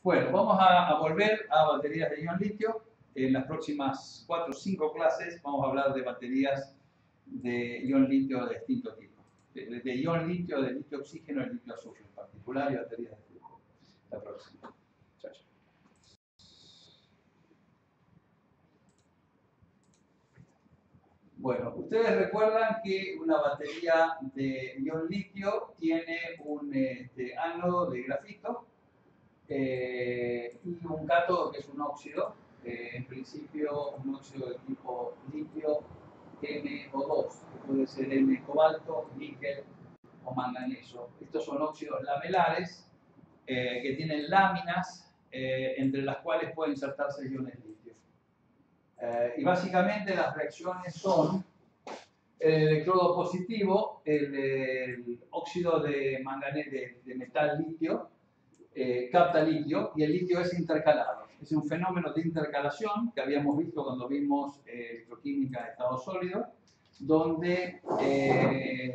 Bueno, vamos a volver a baterías de ion litio. En las próximas 4 o 5 clases vamos a hablar de baterías de ion litio de distinto tipo. De ion litio, de litio oxígeno y litio azufre en particular, y baterías de flujo. La próxima. Chao, chao. Bueno, ustedes recuerdan que una batería de ion litio tiene un ánodo de grafito y un cátodo que es un óxido, en principio un óxido de tipo litio NO2, que puede ser N cobalto, níquel o manganeso. Estos son óxidos lamelares que tienen láminas entre las cuales pueden insertarse iones litio. Y básicamente las reacciones son el electrodo positivo, el óxido de manganeso de metal litio, capta litio y el litio es intercalado. Es un fenómeno de intercalación que habíamos visto cuando vimos electroquímica de estado sólido, donde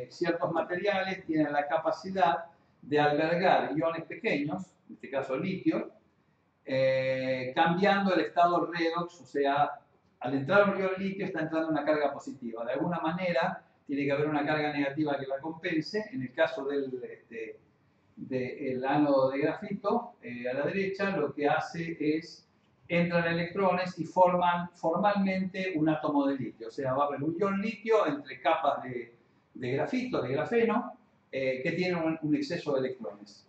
ciertos materiales tienen la capacidad de albergar iones pequeños, en este caso litio, cambiando el estado redox, o sea, al entrar un ion litio está entrando una carga positiva. De alguna manera tiene que haber una carga negativa que la compense. En el caso del ánodo de grafito, a la derecha, lo que hace es entran electrones y forman formalmente un átomo de litio. O sea, va a haber un ion litio entre capas de grafito, de grafeno, que tiene un exceso de electrones.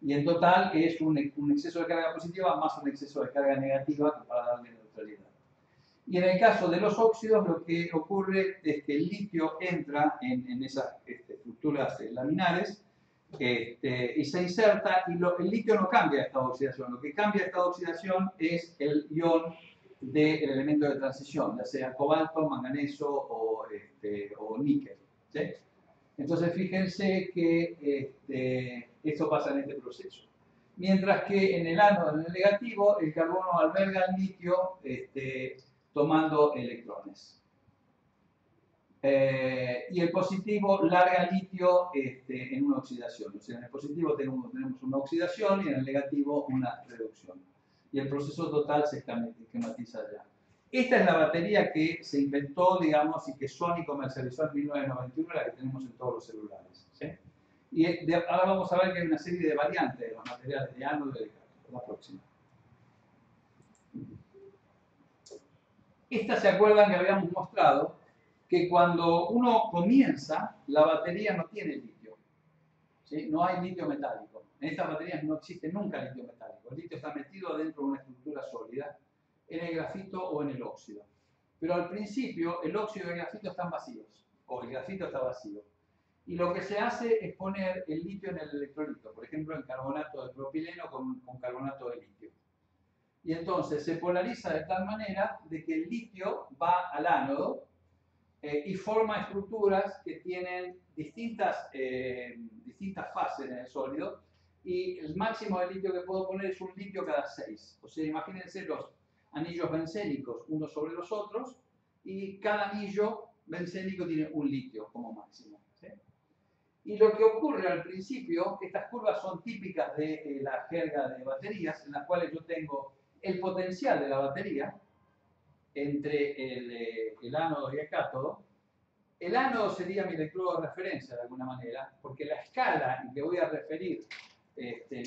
Y en total es un exceso de carga positiva más un exceso de carga negativa para darle neutralidad. Y en el caso de los óxidos, lo que ocurre es que el litio entra en esas estructuras laminares y se inserta, y el litio no cambia esta oxidación. Lo que cambia esta oxidación es el ion del elemento de transición, ya sea cobalto, manganeso o níquel. ¿Sí? Entonces fíjense que esto pasa en este proceso. Mientras que en el ánodo, en el negativo, el carbono alberga el litio tomando electrones. Y el positivo larga litio en una oxidación. O sea, en el positivo tenemos una oxidación y en el negativo una reducción. Y el proceso total se esquematiza ya. Esta es la batería que se inventó, digamos, y que Sony comercializó en 1991, la que tenemos en todos los celulares. ¿Sí? Y ahora vamos a ver que hay una serie de variantes de los materiales de ánodo y de cátodo. La próxima. Esta, ¿se acuerdan que habíamos mostrado? Que cuando uno comienza, la batería no tiene litio. ¿Sí? No hay litio metálico. En estas baterías no existe nunca litio metálico. El litio está metido dentro de una estructura sólida, en el grafito o en el óxido. Pero al principio, el óxido y el grafito están vacíos, o el grafito está vacío. Y lo que se hace es poner el litio en el electrolito, por ejemplo, en carbonato de propileno con carbonato de litio. Y entonces se polariza de tal manera de que el litio va al ánodo y forma estructuras que tienen distintas fases en el sólido, y el máximo de litio que puedo poner es un litio cada 6. O sea, imagínense los anillos bencénicos unos sobre los otros, y cada anillo bencénico tiene un litio como máximo. ¿Sí? Y lo que ocurre al principio, estas curvas son típicas de la jerga de baterías, en las cuales yo tengo el potencial de la batería entre el ánodo y el cátodo. El ánodo sería mi electrodo de referencia de alguna manera, porque la escala en que voy a referir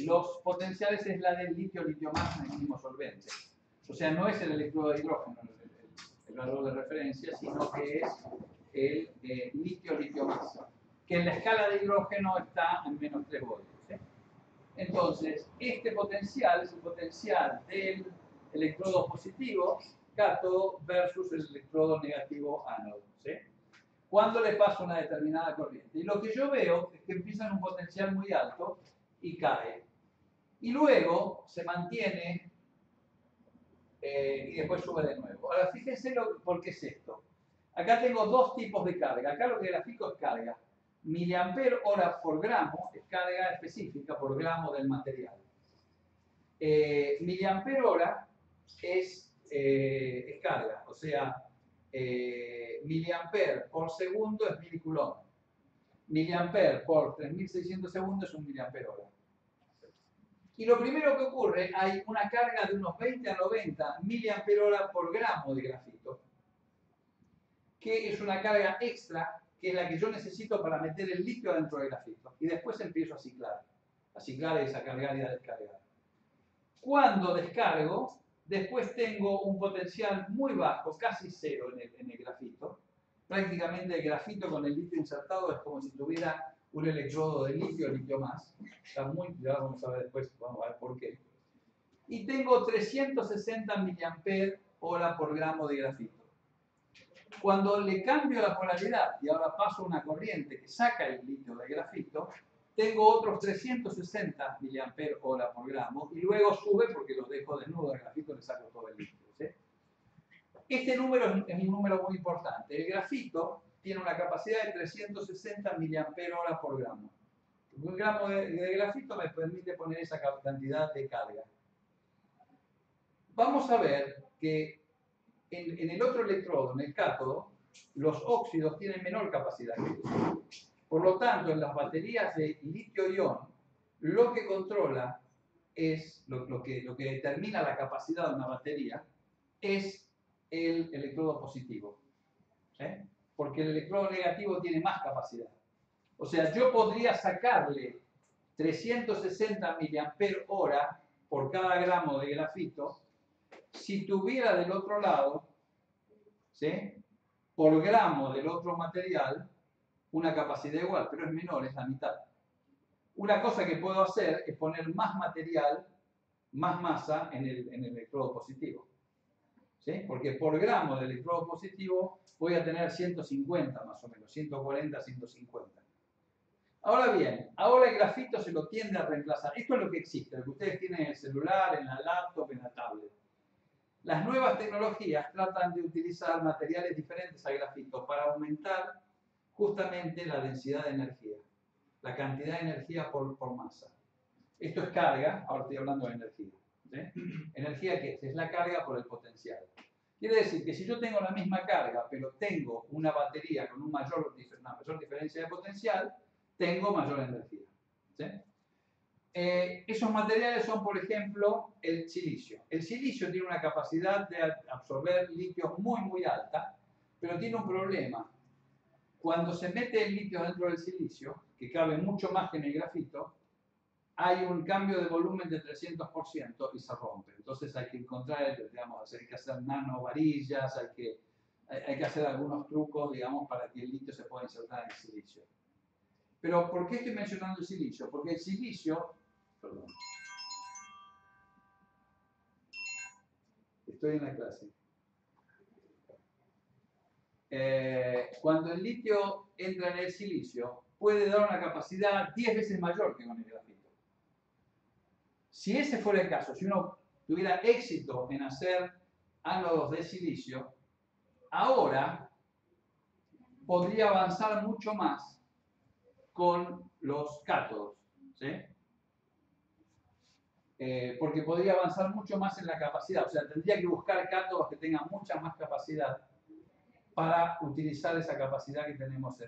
los potenciales es la del litio-litio más en el mismo solvente. O sea, no es el electrodo de hidrógeno el valor de referencia, sino que es el litio-litio más, que en la escala de hidrógeno está en menos 3 voltios. ¿Sí? Entonces, este potencial es el potencial del electrodo positivo cátodo versus el electrodo negativo ánodo. ¿Sí? Cuando le paso una determinada corriente. Y lo que yo veo es que empieza en un potencial muy alto y cae. Y luego se mantiene y después sube de nuevo. Ahora fíjense por qué es esto. Acá tengo dos tipos de carga. Acá lo que grafico es carga. Miliampere hora por gramo es carga específica por gramo del material. Miliampere hora es carga, o sea, miliampere por segundo es 1000 coulomb. Miliampere por 3600 segundos es 1 miliampere hora. Y lo primero que ocurre, hay una carga de unos 20 a 90 mAh por gramo de grafito, que es una carga extra, que es la que yo necesito para meter el litio dentro del grafito. Y después empiezo a ciclar es a cargar y a descargar. Cuando descargo, después tengo un potencial muy bajo, casi cero en el grafito. Prácticamente el grafito con el litio insertado es como si tuviera un electrodo de litio más. Está muy, ya vamos a ver después, vamos a ver por qué. Y tengo 360 mAh por gramo de grafito. Cuando le cambio la polaridad y ahora paso una corriente que saca el litio del grafito, tengo otros 360 mAh por gramo y luego sube porque lo dejo desnudo del grafito y le saco todo el litio. ¿Sí? Este número es un número muy importante. El grafito tiene una capacidad de 360 mAh por gramo. Un gramo de grafito me permite poner esa cantidad de carga. Vamos a ver que en el otro electrodo, en el cátodo, los óxidos tienen menor capacidad que eso. Por lo tanto, en las baterías de litio-ion, lo que controla es, lo que determina la capacidad de una batería, es el electrodo positivo. ¿Eh? Porque el electrodo negativo tiene más capacidad. O sea, yo podría sacarle 360 mAh por cada gramo de grafito si tuviera del otro lado, ¿sí?, por gramo del otro material, una capacidad igual, pero es menor, es la mitad. Una cosa que puedo hacer es poner más material, más masa en el electrodo positivo. ¿Sí? Porque por gramo de electrodo positivo voy a tener 150 más o menos, 140, 150. Ahora bien, ahora el grafito se lo tiende a reemplazar. Esto es lo que existe, lo que ustedes tienen en el celular, en la laptop, en la tablet. Las nuevas tecnologías tratan de utilizar materiales diferentes al grafito para aumentar justamente la densidad de energía, la cantidad de energía por masa. Esto es carga, ahora estoy hablando de energía. ¿Sí? ¿Energía qué es? Es la carga por el potencial. Quiere decir que si yo tengo la misma carga, pero tengo una batería con una mayor diferencia de potencial, tengo mayor energía. ¿Sí? Esos materiales son, por ejemplo, el silicio. El silicio tiene una capacidad de absorber litio muy, muy alta, pero tiene un problema. Cuando se mete el litio dentro del silicio, que cabe mucho más que en el grafito, hay un cambio de volumen de 300% y se rompe. Entonces hay que encontrar, digamos, hay que hacer nanovarillas, hay que hacer algunos trucos, digamos, para que el litio se pueda insertar en el silicio. Pero ¿por qué estoy mencionando el silicio? Porque el silicio, perdón, estoy en la clase. Cuando el litio entra en el silicio, puede dar una capacidad 10 veces mayor que con el grafito. Si ese fuera el caso, si uno tuviera éxito en hacer ánodos de silicio, ahora podría avanzar mucho más con los cátodos, ¿sí? Porque podría avanzar mucho más en la capacidad, o sea, tendría que buscar cátodos que tengan mucha más capacidad para utilizar esa capacidad que tenemos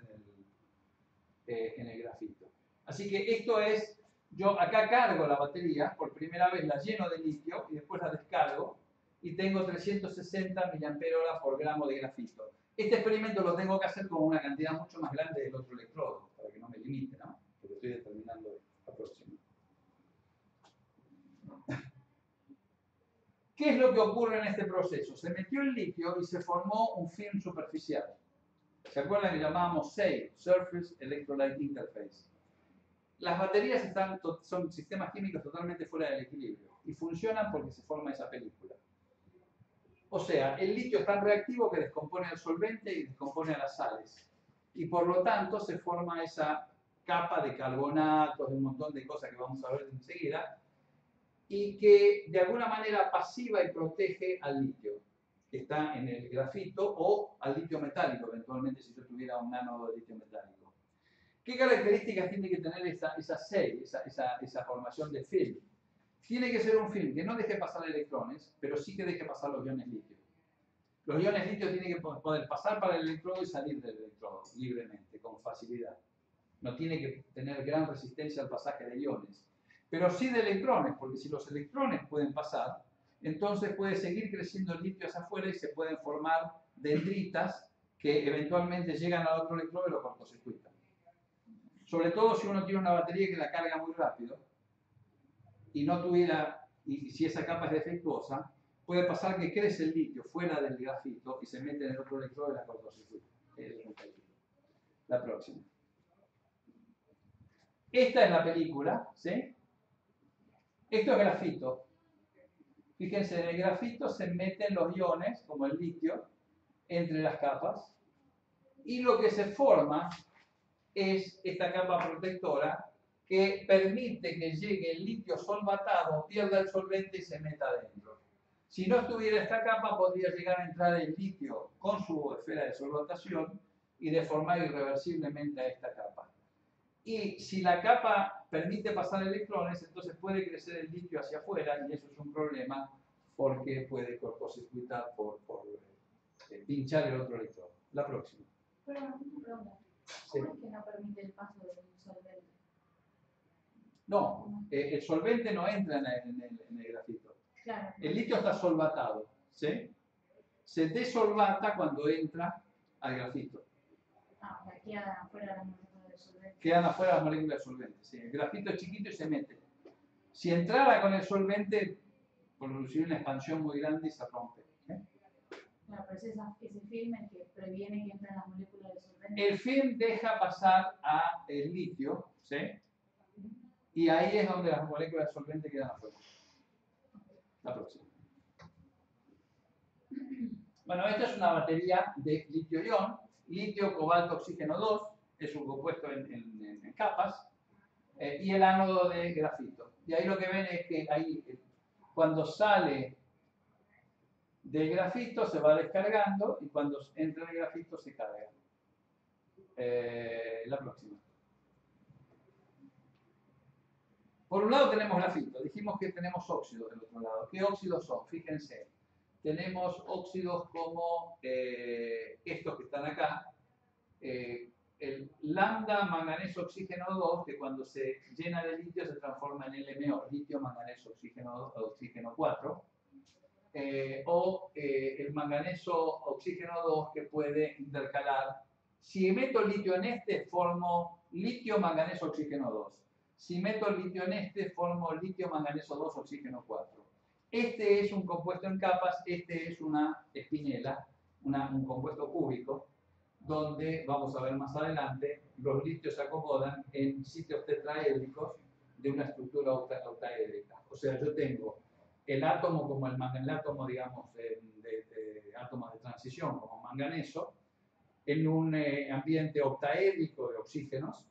en el grafito. Así que esto es, yo acá cargo la batería, por primera vez la lleno de litio y después la descargo y tengo 360 mAh por gramo de grafito. Este experimento lo tengo que hacer con una cantidad mucho más grande del otro electrodo, para que no me limite, ¿no? Porque estoy determinando la próxima. ¿Qué es lo que ocurre en este proceso? Se metió el litio y se formó un film superficial. ¿Se acuerdan que llamábamos SEI, Surface Electrolyte Interface? Las baterías son sistemas químicos totalmente fuera del equilibrio y funcionan porque se forma esa película. O sea, el litio es tan reactivo que descompone al solvente y descompone a las sales. Y por lo tanto se forma esa capa de carbonatos, de un montón de cosas que vamos a ver enseguida, y que de alguna manera pasiva y protege al litio, que está en el grafito, o al litio metálico, eventualmente si yo tuviera un ánodo de litio metálico. ¿Qué características tiene que tener esa formación de film? Tiene que ser un film que no deje pasar electrones, pero sí que deje pasar los iones litio. Los iones litio tienen que poder pasar para el electrodo y salir del electrodo libremente, con facilidad. No tiene que tener gran resistencia al pasaje de iones. pero sí de electrones, porque si los electrones pueden pasar, entonces puede seguir creciendo el litio hacia afuera y se pueden formar dendritas que eventualmente llegan al otro electrodo y lo cortocircuitan. Sobre todo si uno tiene una batería que la carga muy rápido y no tuviera, y si esa capa es defectuosa, puede pasar que crece el litio fuera del grafito y se mete en el otro electrodo y la cortocircuita. La próxima. Esta es la película, ¿sí? Esto es grafito. Fíjense, en el grafito se meten los iones, como el litio, entre las capas. Y lo que se forma es esta capa protectora que permite que llegue el litio solvatado, pierda el solvente y se meta adentro. Si no estuviera esta capa, podría llegar a entrar el litio con su esfera de solvatación y deformar irreversiblemente a esta capa. Y si la capa permite pasar electrones, entonces puede crecer el litio hacia afuera y eso es un problema porque puede cortocircuitar por pinchar el otro electrodo. La próxima. Pero una pregunta. ¿Cómo es que no permite el paso del solvente? No, el solvente no entra en el grafito. Claro. El litio está solvatado, ¿sí? Se desolvata cuando entra al grafito. Ah, o sea, quedan afuera las moléculas del solvente. Quedan afuera las moléculas del solvente, ¿sí? El grafito es chiquito y se mete. Si entrara con el solvente, produciría una expansión muy grande y se rompe. Claro, pero es ese film el que previene que entren las moléculas del solvente. El film deja pasar a el litio, ¿sí? Y ahí es donde las moléculas de solvente quedan afuera. La próxima. Bueno, esta es una batería de litio-ion, litio, cobalto, oxígeno 2, es un compuesto en capas, y el ánodo de grafito. Y ahí lo que ven es que ahí, cuando sale del grafito se va descargando y cuando entra en el grafito se carga. La próxima. Por un lado tenemos grafito, dijimos que tenemos óxidos del otro lado. ¿Qué óxidos son? Fíjense, tenemos óxidos como estos que están acá, el lambda manganeso oxígeno 2, que cuando se llena de litio se transforma en LMO, litio manganeso oxígeno 4, o el manganeso oxígeno 2 que puede intercalar. Si meto litio en este, formo litio manganeso oxígeno 2. Si meto el litio en este, formo litio manganeso 2 oxígeno 4. Este es un compuesto en capas, este es una espinela, un compuesto cúbico, donde, vamos a ver más adelante, los litios se acomodan en sitios tetraédricos de una estructura octaédrica. O sea, yo tengo el átomo como el átomo, digamos, de átomos de transición, como manganeso, en un ambiente octaédrico de oxígenos,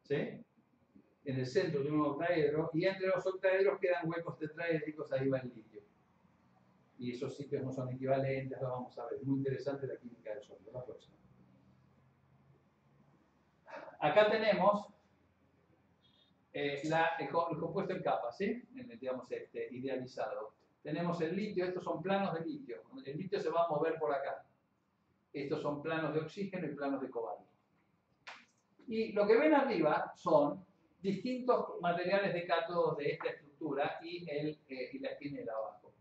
¿sí? En el centro de un octaedro, y entre los octaedros quedan huecos tetraédricos, ahí va el litio. Y esos sitios no son equivalentes, lo vamos a ver. Muy interesante la química del sólido. La próxima. Acá tenemos el compuesto en capas, ¿sí? Digamos, idealizado. Tenemos el litio, estos son planos de litio. El litio se va a mover por acá. Estos son planos de oxígeno y planos de cobalto. Y lo que ven arriba son distintos materiales de cátodos de esta estructura y la espinela abajo.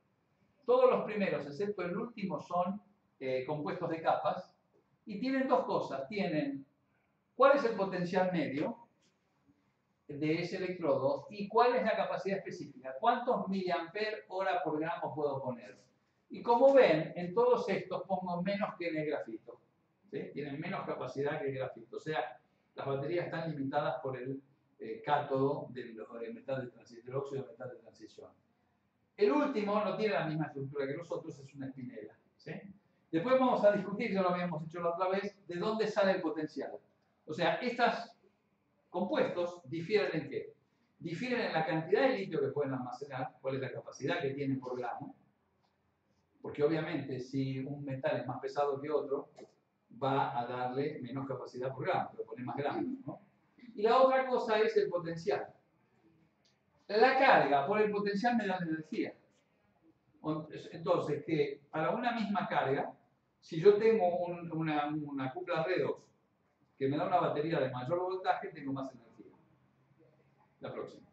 Todos los primeros, excepto el último, son compuestos de capas y tienen dos cosas. Tienen cuál es el potencial medio de ese electrodo y cuál es la capacidad específica. ¿Cuántos miliamperes hora por gramo puedo poner? Y como ven, en todos estos pongo menos que en el grafito. ¿Sí? Tienen menos capacidad que el grafito. O sea, las baterías están limitadas por el cátodo del metal de transición, del óxido de metal de transición. El último no tiene la misma estructura que los otros, es una espinela. ¿Sí? Después vamos a discutir, ya lo habíamos hecho la otra vez, de dónde sale el potencial. O sea, estos compuestos difieren en qué? Difieren en la cantidad de litio que pueden almacenar, cuál es la capacidad que tienen por gramo, porque obviamente si un metal es más pesado que otro, va a darle menos capacidad por gramo, pero pone más gramos, ¿no? Y la otra cosa es el potencial. La carga por el potencial me da la energía. Entonces, que para una misma carga, si yo tengo una cupla redox que me da una batería de mayor voltaje, tengo más energía. La próxima.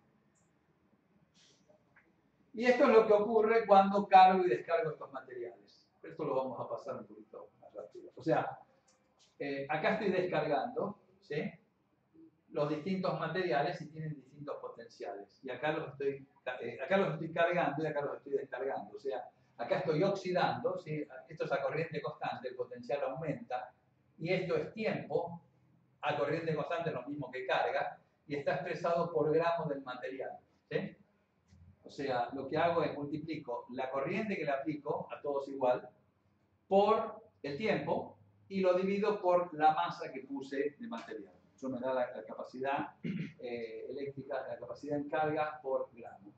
Y esto es lo que ocurre cuando cargo y descargo estos materiales. Esto lo vamos a pasar un poquito más rápido. O sea, acá estoy descargando, ¿sí?, los distintos materiales y tienen distintos potenciales. Y acá los estoy cargando y acá los estoy descargando. O sea, acá estoy oxidando, ¿sí? Esto es a corriente constante, el potencial aumenta. Y esto es tiempo, a corriente constante, lo mismo que carga, y está expresado por gramo del material, ¿sí? O sea, lo que hago es multiplico la corriente que le aplico, a todos igual, por el tiempo, y lo divido por la masa que puse de material. Eso me da la capacidad eléctrica, la capacidad en carga por gramo.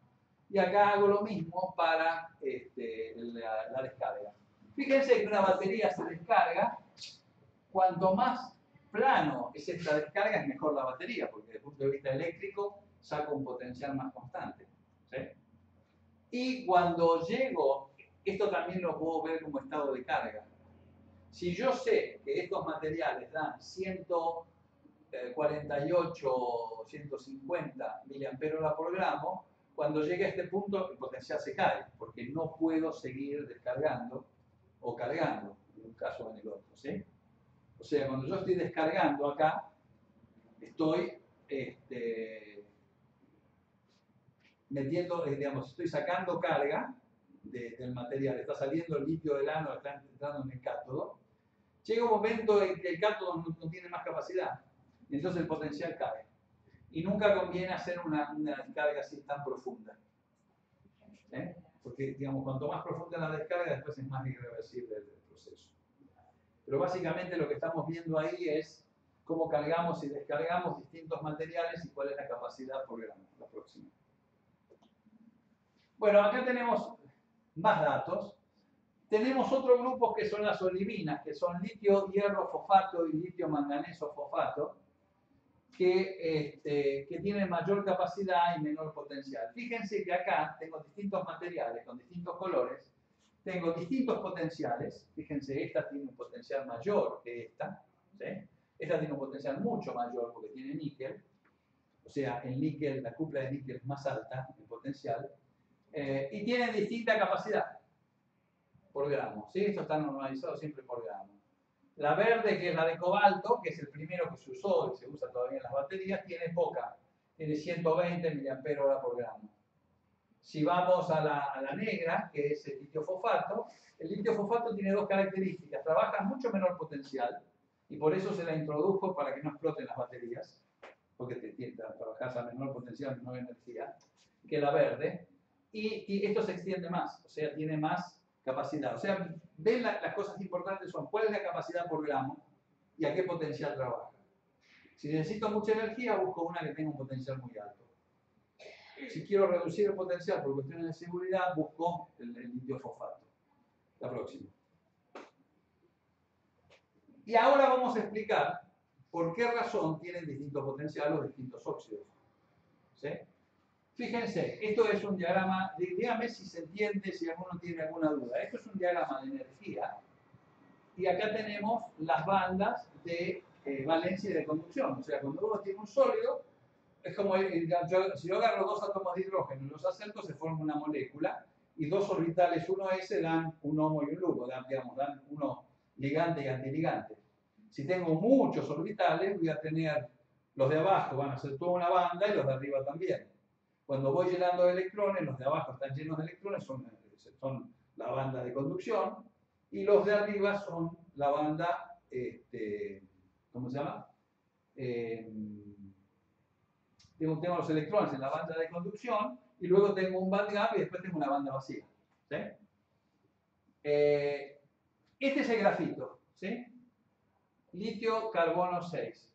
Y acá hago lo mismo para la descarga. Fíjense que una batería se descarga, cuanto más plano es esta descarga, es mejor la batería, porque desde el punto de vista eléctrico saco un potencial más constante, ¿sí? Y cuando llego, esto también lo puedo ver como estado de carga. Si yo sé que estos materiales dan 148, 150 miliamperes por gramo, cuando llegue a este punto el potencial se cae, porque no puedo seguir descargando o cargando, en un caso o en el otro, ¿sí? O sea, cuando yo estoy descargando acá, estoy metiendo, digamos, estoy sacando carga del material, está saliendo el litio del ánodo, está entrando en el cátodo. Llega un momento en que el cátodo no tiene más capacidad, y entonces el potencial cae. Y nunca conviene hacer una descarga así tan profunda. Porque, digamos, cuanto más profunda la descarga, después es más irreversible el proceso. Pero básicamente lo que estamos viendo ahí es cómo cargamos y descargamos distintos materiales y cuál es la capacidad por gramo. La próxima. Bueno, acá tenemos más datos. Tenemos otros grupos que son las olivinas, que son litio, hierro, fosfato y litio, manganeso, fosfato, que tienen mayor capacidad y menor potencial. Fíjense que acá tengo distintos materiales con distintos colores, tengo distintos potenciales. Fíjense, esta tiene un potencial mayor que esta, ¿sí? Esta tiene un potencial mucho mayor porque tiene níquel, o sea, el níquel, la cupla de níquel es más alta en potencial, y tienen distinta capacidad por gramo, ¿sí? Esto está normalizado siempre por gramo. La verde, que es la de cobalto, que es el primero que se usó y se usa todavía en las baterías, tiene poca, tiene 120 mAh por gramo. Si vamos a la negra, que es el litio fosfato tiene dos características. Trabaja mucho menor potencial, y por eso se la introdujo para que no exploten las baterías, porque trabajas a menor potencial, menor energía, que la verde. Y esto se extiende más, o sea, tiene más capacidad. O sea, ven las cosas importantes son cuál es la capacidad por gramo y a qué potencial trabaja. Si necesito mucha energía, busco una que tenga un potencial muy alto. Si quiero reducir el potencial por cuestiones de seguridad, busco el litio fosfato. La próxima. Y ahora vamos a explicar por qué razón tienen distintos potenciales los distintos óxidos. ¿Sí? Fíjense, esto es un diagrama, dígame si se entiende, si alguno tiene alguna duda. Esto es un diagrama de energía y acá tenemos las bandas de valencia y de conducción. O sea, cuando uno tiene un sólido, es como si yo agarro dos átomos de hidrógeno y los acerco, se forma una molécula y dos orbitales 1s dan un HOMO y un LUGO, dan uno ligante y antiligante. Si tengo muchos orbitales, voy a tener los de abajo, van a ser toda una banda y los de arriba también. Cuando voy llenando de electrones, los de abajo están llenos de electrones, son la banda de conducción, y los de arriba son la banda, ¿cómo se llama? Tengo los electrones en la banda de conducción, y luego tengo un band gap y después tengo una banda vacía. ¿Sí? Este es el grafito, ¿sí? Litio, carbono 6.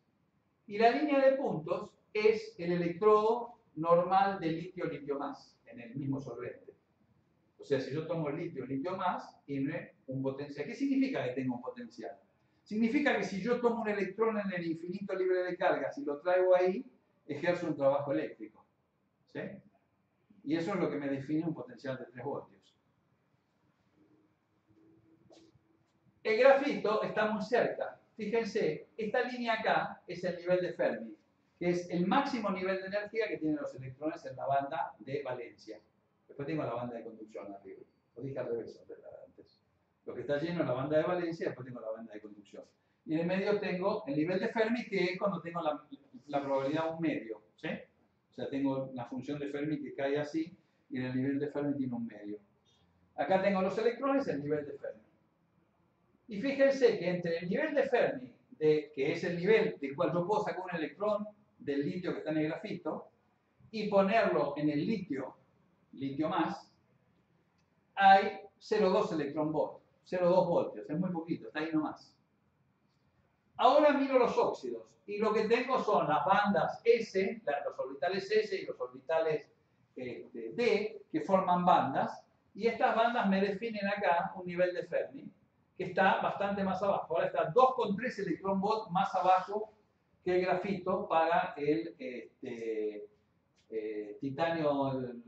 Y la línea de puntos es el electrodo normal de litio, litio más, en el mismo solvente. O sea, si yo tomo litio, litio más, tiene un potencial. ¿Qué significa que tengo un potencial? Significa que si yo tomo un electrón en el infinito libre de cargas y lo traigo ahí, ejerzo un trabajo eléctrico. ¿Sí? Y eso es lo que me define un potencial de 3 voltios. El grafito está muy cerca. Fíjense, esta línea acá es el nivel de Fermi, que es el máximo nivel de energía que tienen los electrones en la banda de valencia. Después tengo la banda de conducción arriba. Lo dije al revés antes. Lo que está lleno es la banda de valencia, después tengo la banda de conducción. Y en el medio tengo el nivel de Fermi, que es cuando tengo la probabilidad un medio. ¿Sí? O sea, tengo la función de Fermi que cae así, y el nivel de Fermi tiene un medio. Acá tengo los electrones, el nivel de Fermi. Y fíjense que entre el nivel de Fermi, que es el nivel del cual yo puedo sacar un electrón del litio que está en el grafito, y ponerlo en el litio más, hay 0,2 electrón volt, 0,2 voltios, es muy poquito, está ahí nomás. Ahora miro los óxidos, y lo que tengo son las bandas S, los orbitales S y los orbitales D, que forman bandas, y estas bandas me definen acá un nivel de Fermi, que está bastante más abajo. Ahora está 2,3 electrón volt más abajo que el grafito para el titanio, el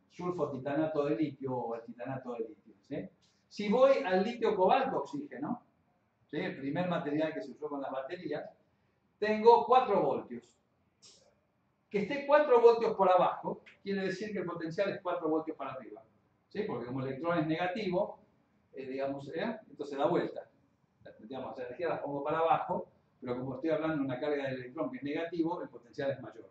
sulfotitanato de litio o el titanato de litio. ¿Sí? Si voy al litio cobalto oxígeno, ¿sí? El primer material que se usó con las baterías, tengo 4 voltios. Que esté 4 voltios por abajo quiere decir que el potencial es 4 voltios para arriba. ¿Sí? Porque como el electrón es negativo, entonces da vuelta. Digamos, la energía la pongo para abajo, pero como estoy hablando de una carga del electrón que es negativo, el potencial es mayor.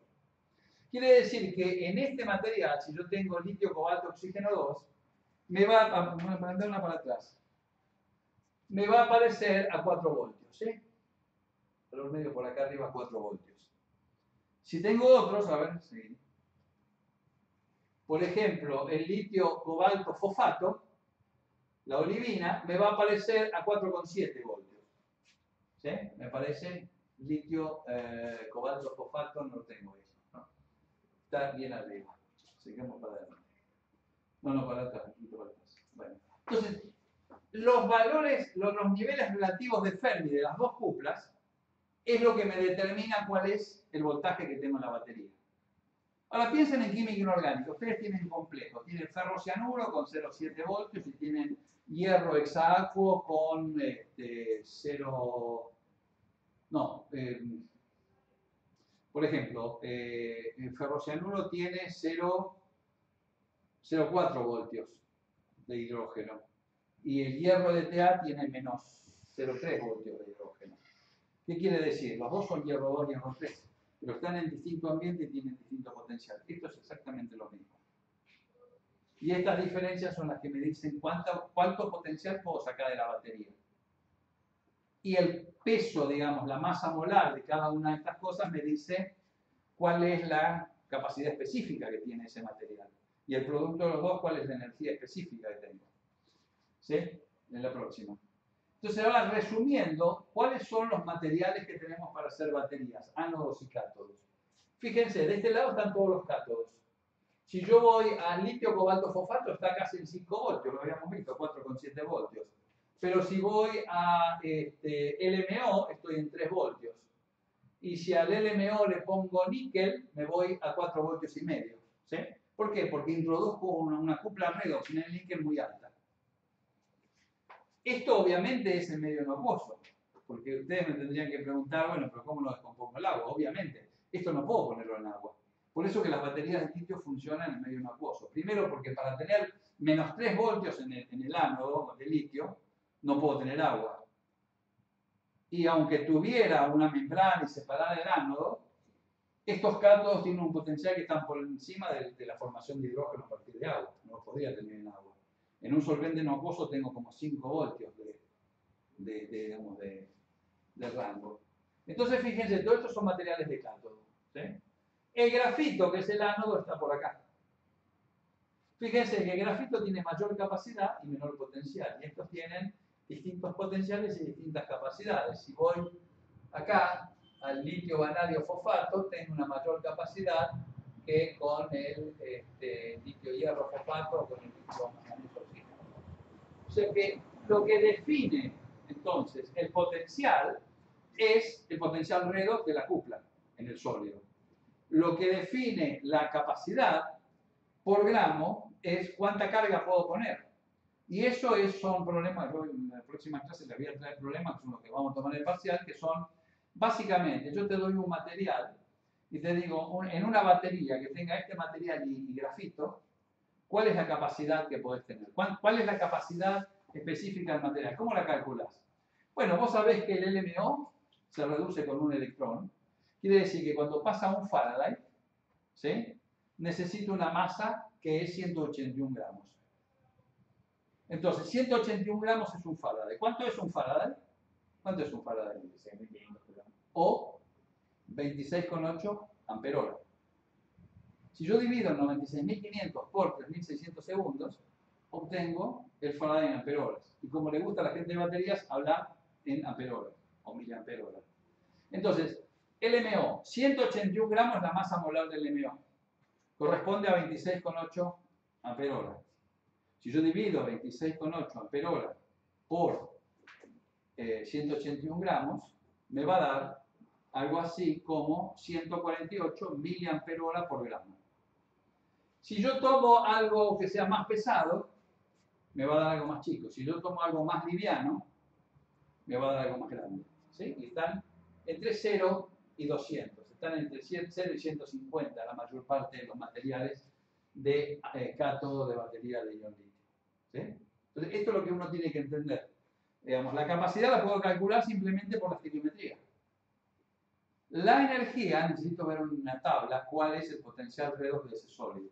Quiere decir que en este material, si yo tengo litio, cobalto, oxígeno 2, me va a mandar una para atrás. Me va a aparecer a 4 voltios, ¿sí? Valor medio por acá arriba a 4 voltios. Si tengo otros, a ver, sí. Por ejemplo, el litio, cobalto, fosfato, la olivina, me va a aparecer a 4,7 voltios. ¿Sí? Me parece litio, cobalto, fosfato, no lo tengo eso. ¿No? Está bien arriba. Seguimos para adelante. No, para atrás, un poquito para atrás. Bueno. Entonces, los valores, los niveles relativos de Fermi de las dos cuplas es lo que me determina cuál es el voltaje que tengo en la batería. Ahora piensen en química inorgánica. Ustedes tienen complejos. Tienen ferro cianuro con 0,7 voltios y tienen hierro hexaacuo con 0... No, por ejemplo, el ferrocianuro tiene 0,4 voltios de hidrógeno y el hierro de Ta tiene menos 0,3 voltios de hidrógeno. ¿Qué quiere decir? Los dos son hierro 2 y hierro 3, pero están en distinto ambiente y tienen distinto potencial. Esto es exactamente lo mismo. Y estas diferencias son las que me dicen cuánto potencial puedo sacar de la batería. Y el peso, digamos, la masa molar de cada una de estas cosas me dice cuál es la capacidad específica que tiene ese material. Y el producto de los dos, cuál es la energía específica que tengo. ¿Sí? En la próxima. Entonces, ahora resumiendo, ¿cuáles son los materiales que tenemos para hacer baterías? Ánodos y cátodos. Fíjense, de este lado están todos los cátodos. Si yo voy al litio, cobalto, fosfato, está casi en 5 voltios, lo habíamos visto, 4,7 voltios. Pero si voy a LMO, estoy en 3 voltios. Y si al LMO le pongo níquel, me voy a 4 voltios y medio. ¿Sí? ¿Por qué? Porque introduzco una cupla redox en el níquel muy alta. Esto obviamente es en medio no acuoso, porque ustedes me tendrían que preguntar, bueno, pero ¿cómo lo descompongo el agua? Obviamente, esto no puedo ponerlo en agua. Por eso que las baterías de litio funcionan en medio no acuoso. Primero porque para tener menos 3 voltios en el ánodo de litio, no puedo tener agua. Y aunque tuviera una membrana y separara el ánodo, estos cátodos tienen un potencial que están por encima de la formación de hidrógeno a partir de agua. No lo podría tener en agua. En un solvente no acuoso tengo como 5 voltios de rango. Entonces, fíjense, todos estos son materiales de cátodo. ¿Sí? El grafito, que es el ánodo, está por acá. Fíjense que el grafito tiene mayor capacidad y menor potencial. Y estos tienen distintos potenciales y distintas capacidades. Si voy acá al litio vanadio fosfato, tengo una mayor capacidad que con el litio hierro fosfato o con el litio manganeso oxígeno. O sea que lo que define entonces el potencial es el potencial redox de la cupla en el sólido. Lo que define la capacidad por gramo es cuánta carga puedo poner. Y eso son problemas, yo en la próxima clase les voy a traer problemas, que son los que vamos a tomar en el parcial, que son, básicamente, yo te doy un material y te digo, en una batería que tenga este material y grafito, ¿Cuál es la capacidad que podés tener? ¿Cuál es la capacidad específica del material? ¿Cómo la calculás? Bueno, vos sabés que el LMO se reduce con un electrón. Quiere decir que cuando pasa un Faraday, ¿sí?, necesita una masa que es 181 gramos. Entonces, 181 gramos es un Faraday. ¿Cuánto es un Faraday? ¿Cuánto es un Faraday? 26.500 o 26,8 amperola. Si yo divido 96.500 por 3.600 segundos, obtengo el Faraday en amperolas. Y como le gusta a la gente de baterías, habla en amperolas o miliamperolas. Entonces, LMO, 181 gramos es la masa molar del LMO. Corresponde a 26,8 amperolas. Si yo divido 26,8 amperolas por 181 gramos, me va a dar algo así como 148 miliamperolas por gramo. Si yo tomo algo que sea más pesado, me va a dar algo más chico. Si yo tomo algo más liviano, me va a dar algo más grande. ¿Sí? Y están entre 0 y 200. Están entre 0 y 150 la mayor parte de los materiales de cátodo de batería de ion litio. ¿Sí? Entonces, esto es lo que uno tiene que entender. Digamos, la capacidad la puedo calcular simplemente por la estequiometría. La energía, necesito ver en una tabla cuál es el potencial redox de ese sólido.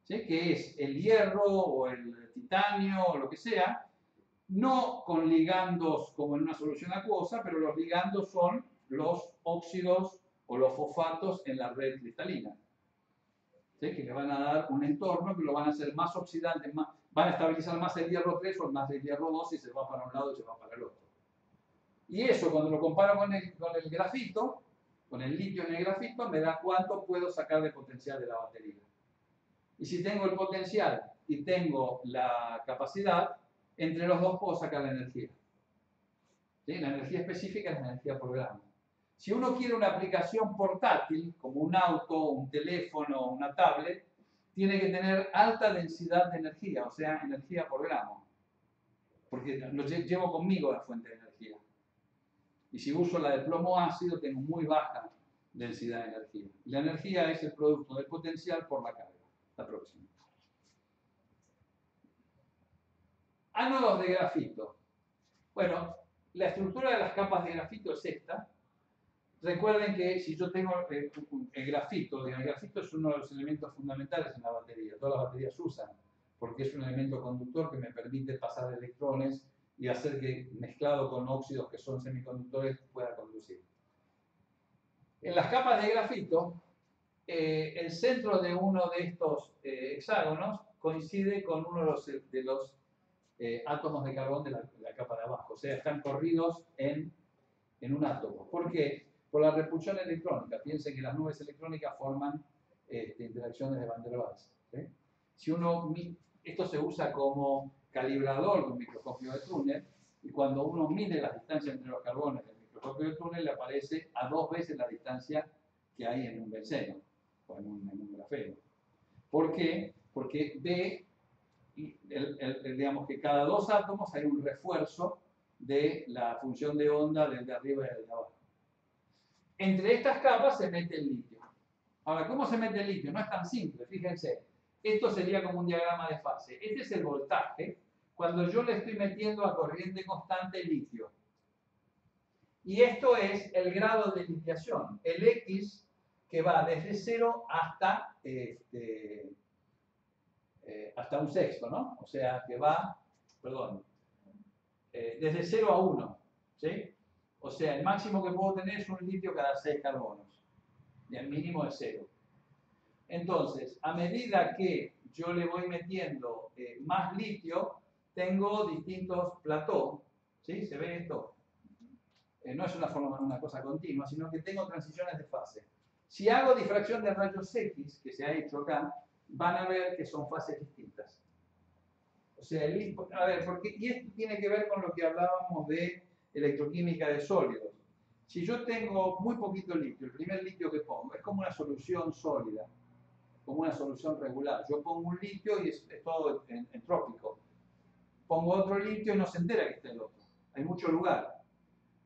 ¿Sí? Que es el hierro o el titanio o lo que sea, no con ligandos como en una solución acuosa, pero los ligandos son los óxidos o los fosfatos en la red cristalina. ¿Sí? Que le van a dar un entorno que lo van a hacer más oxidante, van a estabilizar más el hierro 3 o más el hierro 2 y se va para un lado y se va para el otro. Y eso cuando lo comparo con el grafito, con el litio en el grafito, me da cuánto puedo sacar de potencial de la batería. Y si tengo el potencial y tengo la capacidad, entre los dos puedo sacar la energía. ¿Sí? La energía específica es la energía por gramo. Si uno quiere una aplicación portátil, como un auto, un teléfono, una tablet, tiene que tener alta densidad de energía, o sea, energía por gramo. Porque lo llevo conmigo la fuente de energía. Y si uso la de plomo ácido, tengo muy baja densidad de energía. Y la energía es el producto del potencial por la carga. La próxima. Ánodos de grafito. Bueno, la estructura de las capas de grafito es esta. Recuerden que si yo tengo el grafito es uno de los elementos fundamentales en la batería. Todas las baterías usan, porque es un elemento conductor que me permite pasar electrones y hacer que, mezclado con óxidos que son semiconductores, pueda conducir. En las capas de grafito, el centro de uno de estos hexágonos coincide con uno de los átomos de carbón de la capa de abajo. O sea, están corridos en un átomo. ¿Por qué? Por la repulsión electrónica. Piensen que las nubes electrónicas forman interacciones de Van der Waals. ¿Sí? Si esto se usa como calibrador de un microscopio de túnel, y cuando uno mide las distancias entre los carbones del microscopio de túnel, le aparece a 2 veces la distancia que hay en un benceno o en un grafeno. ¿Por qué? Porque ve, digamos que cada 2 átomos hay un refuerzo de la función de onda del de arriba y del de abajo. Entre estas capas se mete el litio. Ahora, ¿cómo se mete el litio? No es tan simple, fíjense. Esto sería como un diagrama de fase. Este es el voltaje cuando yo le estoy metiendo a corriente constante litio. Y esto es el grado de litiación, el X que va desde 0 hasta, hasta un sexto, ¿no? O sea, que va, perdón, desde 0 a 1, ¿sí? O sea, el máximo que puedo tener es un litio cada 6 carbonos. Y el mínimo es 0. Entonces, a medida que yo le voy metiendo más litio, tengo distintos platós. ¿Sí? ¿Se ve esto? No es una cosa continua, sino que tengo transiciones de fase. Si hago difracción de rayos X, que se ha hecho acá, van a ver que son fases distintas. O sea, a ver, y esto tiene que ver con lo que hablábamos de electroquímica de sólidos. Si yo tengo muy poquito litio, el primer litio que pongo es como una solución sólida, como una solución regular. Yo pongo un litio y es todo entrópico. Pongo otro litio y no se entera que está el otro. Hay mucho lugar.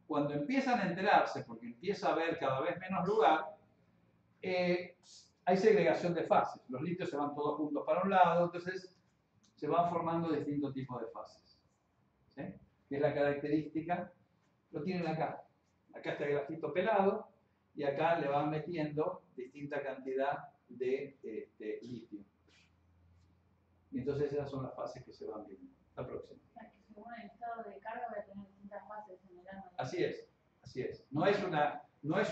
Cuando empiezan a enterarse, porque empieza a haber cada vez menos lugar, hay segregación de fases. Los litios se van todos juntos para un lado, entonces se van formando distintos tipos de fases. ¿Sí? Que es la característica, lo tienen acá. Acá está el grafito pelado y acá le van metiendo distinta cantidad de litio. Y entonces esas son las fases que se van viendo. La próxima. Según el estado de carga voy a tener distintas fases en el ánodo. Así es, así es. No es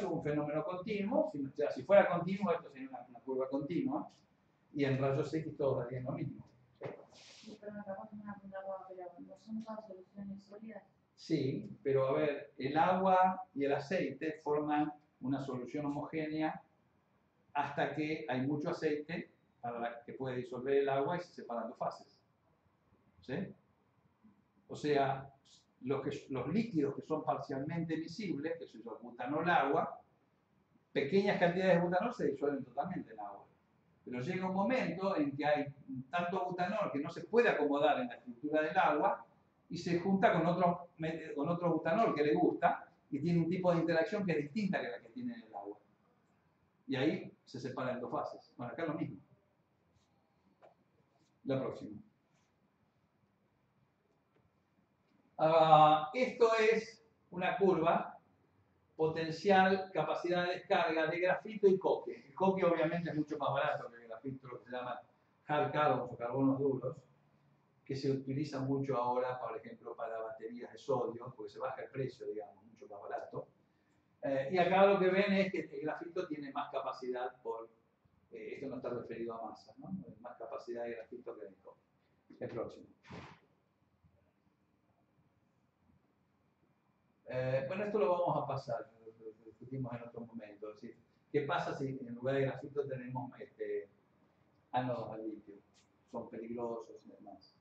un fenómeno continuo, sino, o sea, si fuera continuo esto sería una curva continua y en rayos X todos darían lo mismo. Sí, pero me acabo de hacer una pregunta, pero ¿no son todas soluciones sólidas? Sí, pero a ver, el agua y el aceite forman una solución homogénea hasta que hay mucho aceite para que puede disolver el agua y se separan dos fases. ¿Sí? O sea, los líquidos que son parcialmente miscibles, que son el butanol, agua, pequeñas cantidades de butanol se disuelven totalmente en agua. Pero llega un momento en que hay tanto butanol que no se puede acomodar en la estructura del agua y se junta con otro butanol que le gusta y tiene un tipo de interacción que es distinta que la que tiene en el agua. Y ahí se separan en dos fases. Bueno, acá es lo mismo. La próxima. Esto es una curva potencial, capacidad de descarga de grafito y coque. El coque obviamente es mucho más barato que el grafito, lo que se llama hard carbons o carbonos duros, que se utilizan mucho ahora, por ejemplo, para baterías de sodio, porque se baja el precio, digamos, mucho más barato. Y acá lo que ven es que el grafito tiene más capacidad esto no está referido a masa, ¿no? Más capacidad de grafito que el coque. El próximo. Bueno, esto lo vamos a pasar, lo discutimos en otro momento. ¿Sí? ¿Qué pasa si en lugar de grafito tenemos ánodos al litio? Son peligrosos y demás.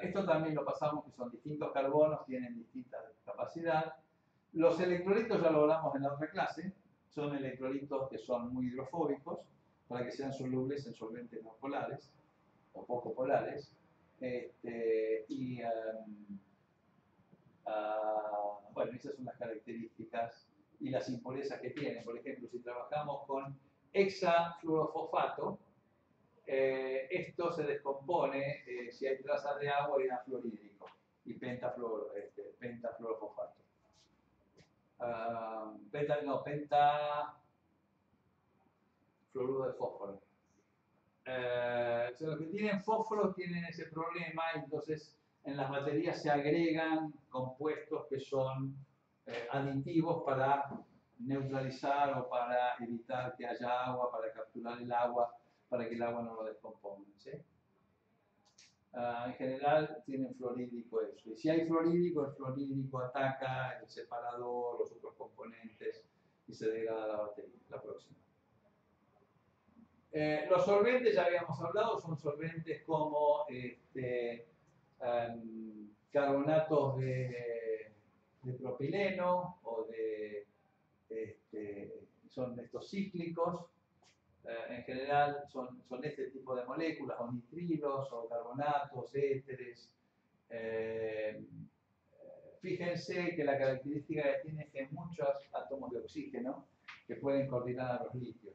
Esto también lo pasamos, que son distintos carbonos, tienen distinta capacidad. Los electrolitos ya lo hablamos en la otra clase, son electrolitos que son muy hidrofóbicos, para que sean solubles en solventes no polares o poco polares. Bueno, esas son las características y las impurezas que tienen. Por ejemplo, si trabajamos con hexafluorofosfato, esto se descompone si hay trazas de agua y da fluorhídrico y pentafluorofosfato. Pentafluoruro de fósforo. Los que tienen fósforo tienen ese problema y entonces en las baterías se agregan compuestos que son aditivos para neutralizar o para evitar que haya agua, para capturar el agua, para que el agua no lo descomponga. ¿Sí? En general tienen fluorhídrico eso. Y si hay fluorhídrico, el fluorhídrico ataca el separador, los otros componentes y se degrada la batería. La próxima. Los solventes, ya habíamos hablado, son solventes como carbonatos de propileno o son estos cíclicos. En general son este tipo de moléculas, o nitrilos, o carbonatos, éteres. Fíjense que la característica que tiene es que hay muchos átomos de oxígeno que pueden coordinar a los litios.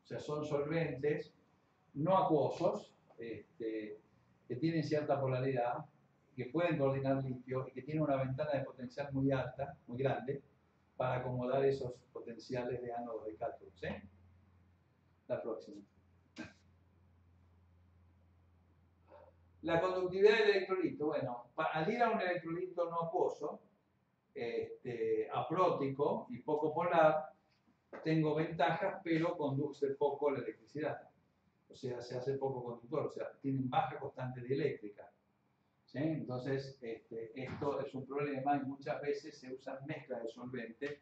O sea, son solventes no acuosos, que tienen cierta polaridad, que pueden coordinar litio y que tienen una ventana de potencial muy alta, muy grande, para acomodar esos potenciales de ánodos de cátodos. ¿Sí? La próxima. La conductividad del electrolito. Bueno, al ir a un electrolito no acuoso, aprótico y poco polar, tengo ventajas, pero conduce poco la electricidad. O sea, se hace poco conductor, o sea, tienen baja constante dieléctrica. ¿Sí? Entonces, esto es un problema y muchas veces se usan mezclas de solventes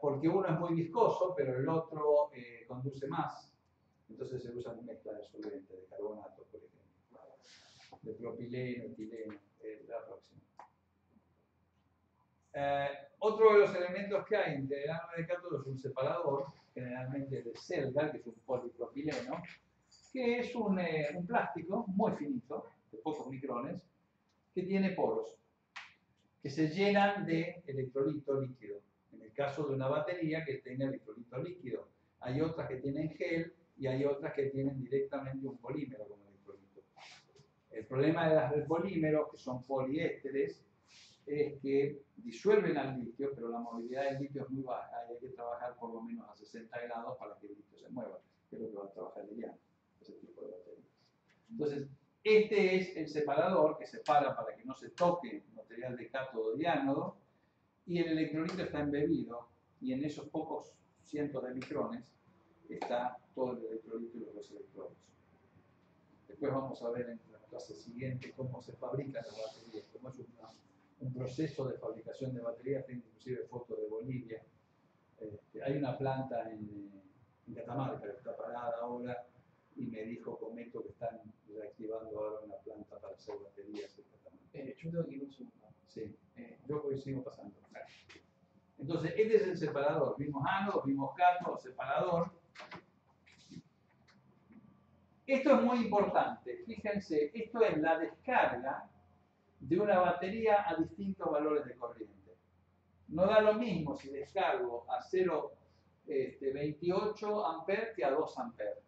porque uno es muy viscoso, pero el otro conduce más. Entonces se usan mezclas de solventes, de carbonato, por ejemplo, de propileno, etileno, la próxima. Otro de los elementos que hay entre el ánodo de cátodo es un separador, generalmente de Celgar, que es un polipropileno, que es un plástico muy finito, de pocos micrones, que tiene poros, que se llenan de electrolito líquido. En el caso de una batería que tenga electrolito líquido, hay otras que tienen gel y hay otras que tienen directamente un polímero como electrolito. El problema de las de polímeros, que son poliésteres, es que disuelven al litio, pero la movilidad del litio es muy baja y hay que trabajar por lo menos a 60 grados para que el litio se mueva, que es lo que va a trabajar Liliana, ese tipo de baterías. Entonces, este es el separador que separa para que no se toque material de cátodo y ánodo, y el electrolito está embebido, y en esos pocos cientos de micrones está todo el electrolito y los dos electrodos. Después vamos a ver en la clase siguiente cómo se fabrican las baterías, cómo es un proceso de fabricación de baterías. Tengo inclusive fotos de Bolivia. Hay una planta en Catamarca que está parada ahora, y me dijo Cometo que están reactivando ahora una planta para hacer baterías en Catamarca. Yo tengo que ir un segundo. Sí, yo pues sigo pasando. Entonces, este es el separador. Vimos ánodo, vimos cátodo, separador. Esto es muy importante. Fíjense, esto es la descarga de una batería a distintos valores de corriente. No da lo mismo si descargo a 0,28 amperes que a 2 amperes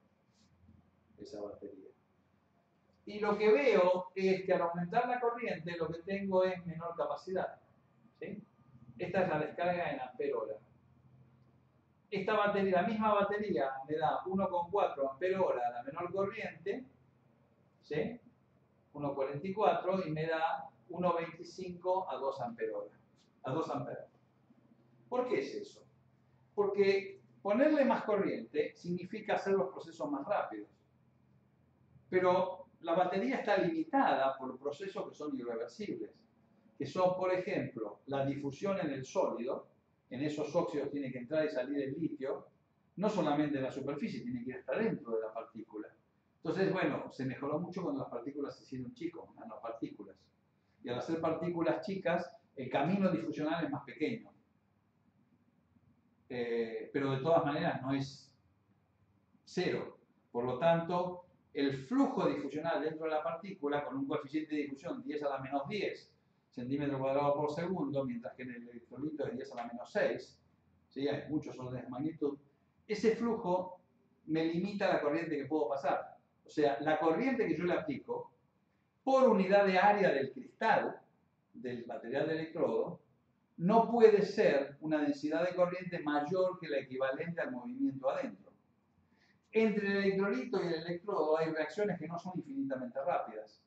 esa batería. Y lo que veo es que al aumentar la corriente lo que tengo es menor capacidad. ¿Sí? Esta es la descarga en ampere hora. Esta batería, la misma batería, me da 1,4 ampere hora a la menor corriente, ¿sí? 1,44, y me da 1,25 a 2 ampere hora, a 2 amperes. ¿Por qué es eso? Porque ponerle más corriente significa hacer los procesos más rápidos. Pero la batería está limitada por procesos que son irreversibles, que son, por ejemplo, la difusión en el sólido. En esos óxidos tiene que entrar y salir el litio, no solamente en la superficie, tiene que ir hasta dentro de la partícula. Entonces, bueno, se mejoró mucho cuando las partículas se hicieron chicos, nanopartículas. Y al hacer partículas chicas, el camino difusional es más pequeño. Pero de todas maneras no es cero. Por lo tanto, el flujo difusional dentro de la partícula, con un coeficiente de difusión 10 a la menos 10 centímetros cuadrados por segundo, mientras que en el electrolito es 10 a la menos 6, ¿sí? Hay muchos órdenes de magnitud, ese flujo me limita la corriente que puedo pasar. O sea, la corriente que yo le aplico por unidad de área del cristal, del material de electrodo, no puede ser una densidad de corriente mayor que la equivalente al movimiento adentro. Entre el electrolito y el electrodo hay reacciones que no son infinitamente rápidas.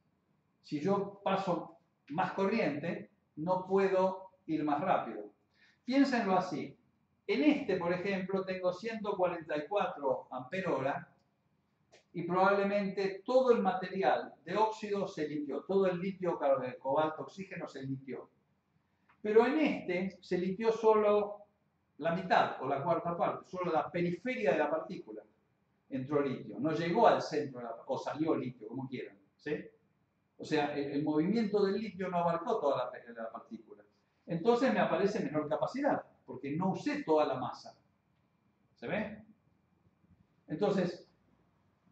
Si yo paso más corriente, no puedo ir más rápido. Piénsenlo así. En este, por ejemplo, tengo 144 ampere hora y probablemente todo el material de óxido se litió. Todo el litio, cobalto, oxígeno se litió. Pero en este se litió solo la mitad o la cuarta parte, solo la periferia de la partícula entró litio. No llegó al centro o salió litio, como quieran. ¿Sí? O sea, el movimiento del litio no abarcó toda la partícula. Entonces me aparece menor capacidad, porque no usé toda la masa. ¿Se ve? Entonces,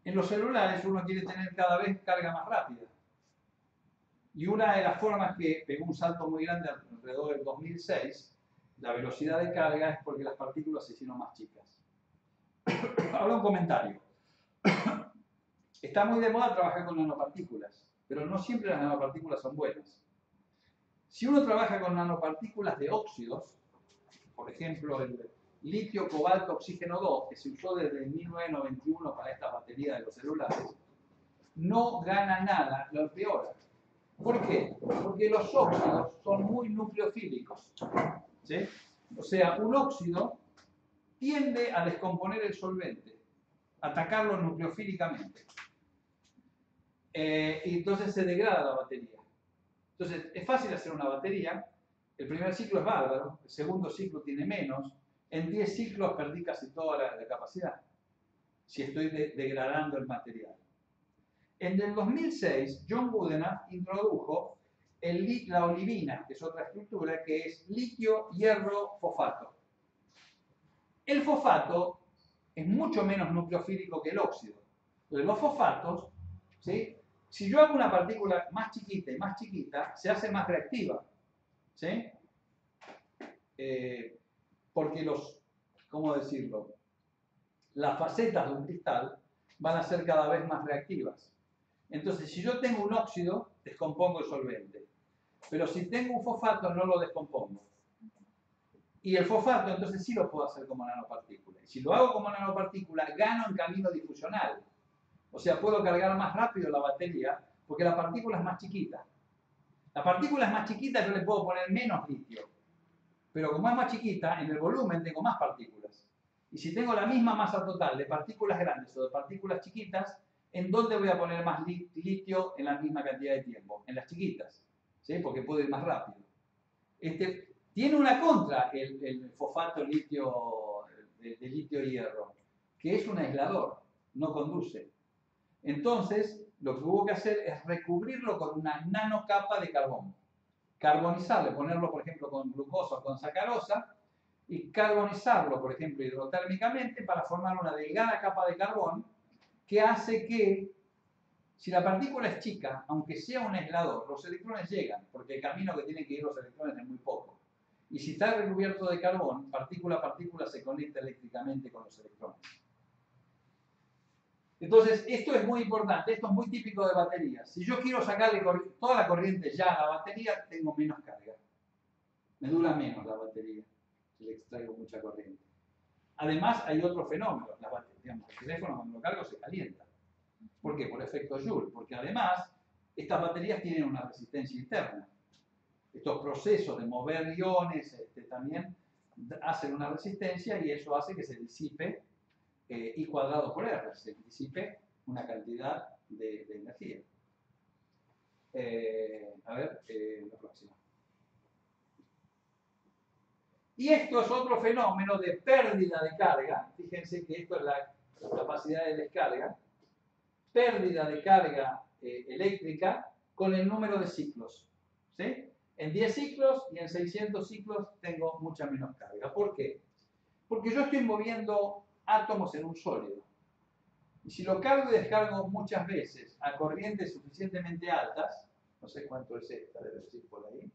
en los celulares uno quiere tener cada vez carga más rápida. Y una de las formas que pegó un salto muy grande alrededor del 2006, la velocidad de carga, es porque las partículas se hicieron más chicas. Ahora un comentario. Está muy de moda trabajar con nanopartículas, pero no siempre las nanopartículas son buenas. Si uno trabaja con nanopartículas de óxidos, por ejemplo el litio, cobalto, oxígeno 2, que se usó desde 1991 para esta batería de los celulares, no gana nada, lo empeora. ¿Por qué? Porque los óxidos son muy nucleofílicos. ¿Sí? O sea, un óxido tiende a descomponer el solvente, atacarlo nucleofílicamente. Y entonces se degrada la batería. Entonces, es fácil hacer una batería. El primer ciclo es bárbaro, el segundo ciclo tiene menos. En 10 ciclos perdí casi toda la capacidad, si estoy degradando el material. En el 2006, John Goodenough introdujo la olivina, que es otra estructura, que es litio-hierro-fosfato. El fosfato es mucho menos nucleofílico que el óxido. Entonces, los fosfatos, ¿sí? Si yo hago una partícula más chiquita y más chiquita, se hace más reactiva. ¿Sí? Porque ¿cómo decirlo? las facetas de un cristal van a ser cada vez más reactivas. Entonces, si yo tengo un óxido, descompongo el solvente. Pero si tengo un fosfato, no lo descompongo. Y el fosfato, entonces sí lo puedo hacer como nanopartícula. Y si lo hago como nanopartícula, gano en camino difusional. O sea, puedo cargar más rápido la batería porque la partícula es más chiquita. La partícula es más chiquita, yo le puedo poner menos litio. Pero como es más chiquita, en el volumen tengo más partículas. Y si tengo la misma masa total de partículas grandes o de partículas chiquitas, ¿en dónde voy a poner más litio en la misma cantidad de tiempo? En las chiquitas, ¿sí? Porque puedo ir más rápido. Tiene una contra el fosfato litio, de litio-hierro, que es un aislador, no conduce. Entonces, lo que hubo que hacer es recubrirlo con una nanocapa de carbón. Carbonizarlo, ponerlo, por ejemplo, con glucosa o con sacarosa, y carbonizarlo, por ejemplo, hidrotérmicamente para formar una delgada capa de carbón que hace que, si la partícula es chica, aunque sea un aislador, los electrones llegan, porque el camino que tienen que ir los electrones es muy poco. Y si está recubierto de carbón, partícula a partícula se conecta eléctricamente con los electrones. Entonces, esto es muy importante, esto es muy típico de baterías. Si yo quiero sacarle toda la corriente ya a la batería, tengo menos carga. Me dura menos la batería si le extraigo mucha corriente. Además, hay otro fenómeno. Digamos, el teléfono cuando lo cargo se calienta. ¿Por qué? Por efecto Joule. Porque además, estas baterías tienen una resistencia interna. Estos procesos de mover iones también hacen una resistencia y eso hace que se disipe I cuadrado por R, se disipe una cantidad de energía. La próxima. Y esto es otro fenómeno de pérdida de carga. Fíjense que esto es la capacidad de descarga. Pérdida de carga eléctrica con el número de ciclos. ¿Sí? En 10 ciclos y en 600 ciclos tengo mucha menos carga. ¿Por qué? Porque yo estoy moviendo átomos en un sólido. Y si lo cargo y descargo muchas veces a corrientes suficientemente altas, no sé cuánto es esta, debe decir por ahí.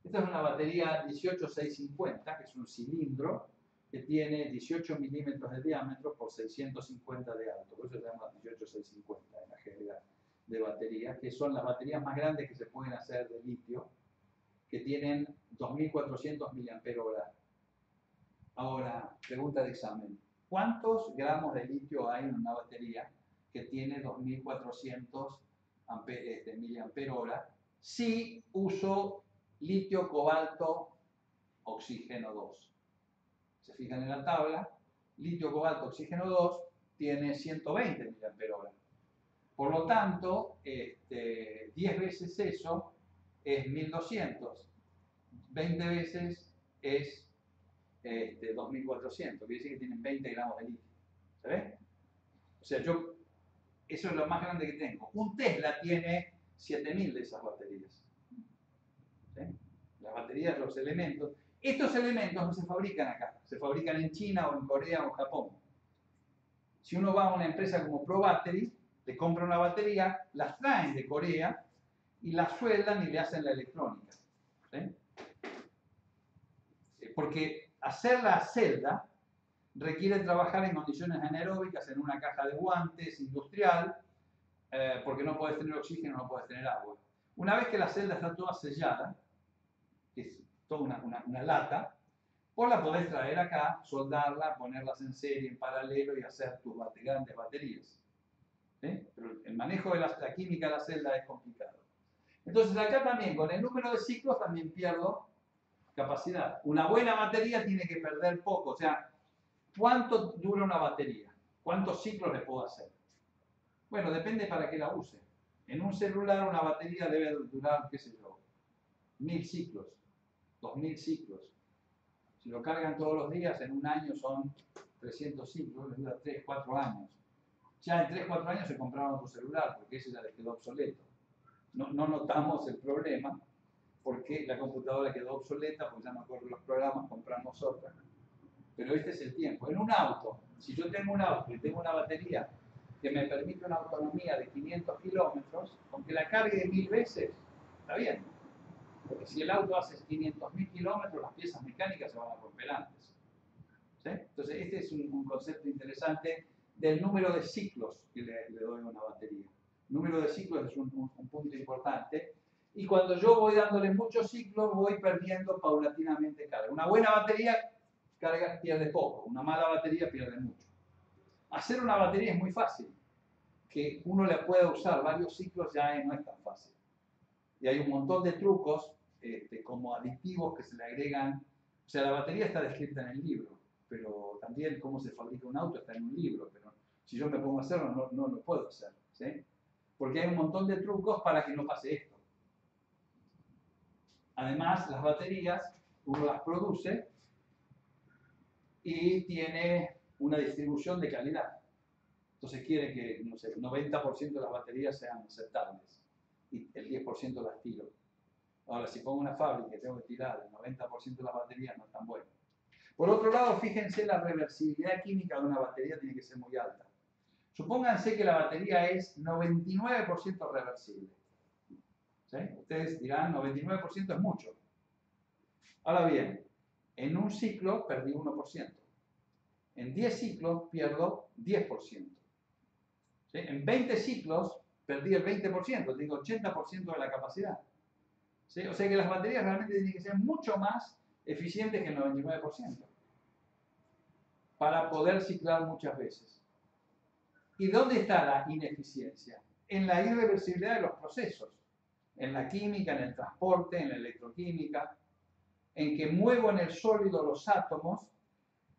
Esta es una batería 18650, que es un cilindro que tiene 18 milímetros de diámetro por 650 de alto. Por eso se llama 18650 en la jerga de baterías, que son las baterías más grandes que se pueden hacer de litio, que tienen 2400 mAh. Ahora, pregunta de examen. ¿Cuántos gramos de litio hay en una batería que tiene 2400 mAh si uso litio, cobalto, oxígeno 2? Se fijan en la tabla, litio, cobalto, oxígeno 2 tiene 120 mAh. Por lo tanto, 10 veces eso es 1200. 20 veces es 2400, quiere decir que tienen 20 gramos de litio. ¿Se ve? O sea, eso es lo más grande que tengo. Un Tesla tiene 7000 de esas baterías. ¿Sí? Las baterías, los elementos. Estos elementos no se fabrican acá, se fabrican en China o en Corea o en Japón. Si uno va a una empresa como Pro Battery, le compra una batería, las traen de Corea y las sueldan y le hacen la electrónica. ¿Sí? Porque hacer la celda requiere trabajar en condiciones anaeróbicas en una caja de guantes industrial, porque no puedes tener oxígeno, no puedes tener agua. Una vez que la celda está toda sellada, que es toda una lata, vos la podés traer acá, soldarla, ponerlas en serie, en paralelo y hacer tus grandes baterías. ¿Sí? Pero el manejo de la química de la celda es complicado. Entonces acá también, con el número de ciclos, también pierdo capacidad. Una buena batería tiene que perder poco. O sea, ¿cuánto dura una batería? ¿Cuántos ciclos le puedo hacer? Bueno, depende para qué la use. En un celular una batería debe durar, qué sé yo, 1000 ciclos, 2000 ciclos. Si lo cargan todos los días, en un año son 300 ciclos, les dura 3, 4 años. Ya en 3, 4 años se compraron otro celular, porque ese ya les quedó obsoleto. No notamos el problema, porque la computadora quedó obsoleta, porque ya no corren los programas, compramos otra. Pero este es el tiempo. En un auto, si yo tengo un auto y tengo una batería que me permite una autonomía de 500 kilómetros, aunque la cargue 1000 veces, está bien. Porque si el auto hace 500.000 kilómetros, las piezas mecánicas se van a romper antes. ¿Sí? Entonces, este es un concepto interesante del número de ciclos que le doy a una batería. El número de ciclos es un punto importante. Y cuando yo voy dándole muchos ciclos, voy perdiendo paulatinamente carga. Una buena batería pierde poco, una mala batería pierde mucho. Hacer una batería es muy fácil. Que uno le pueda usar varios ciclos ya no es tan fácil. Y hay un montón de trucos como aditivos que se le agregan. O sea, la batería está descrita en el libro, pero también cómo se fabrica un auto está en un libro. Pero si yo me pongo a hacerlo, no lo puedo hacer. ¿Sí? Porque hay un montón de trucos para que no pase esto. Además, las baterías, uno las produce y tiene una distribución de calidad. Entonces quiere que, no sé, el 90% de las baterías sean aceptables y el 10% las tiro. Ahora, si pongo una fábrica y tengo que tirar el 90% de las baterías, no es tan bueno. Por otro lado, fíjense, la reversibilidad química de una batería tiene que ser muy alta. Supónganse que la batería es 99% reversible. ¿Sí? Ustedes dirán, 99% es mucho. Ahora bien, en un ciclo perdí 1%. En 10 ciclos pierdo 10%. ¿Sí? En 20 ciclos perdí el 20%, tengo 80% de la capacidad. ¿Sí? O sea que las baterías realmente tienen que ser mucho más eficientes que el 99% para poder ciclar muchas veces. ¿Y dónde está la ineficiencia? En la irreversibilidad de los procesos, en la química, en el transporte, en la electroquímica, en que muevo en el sólido los átomos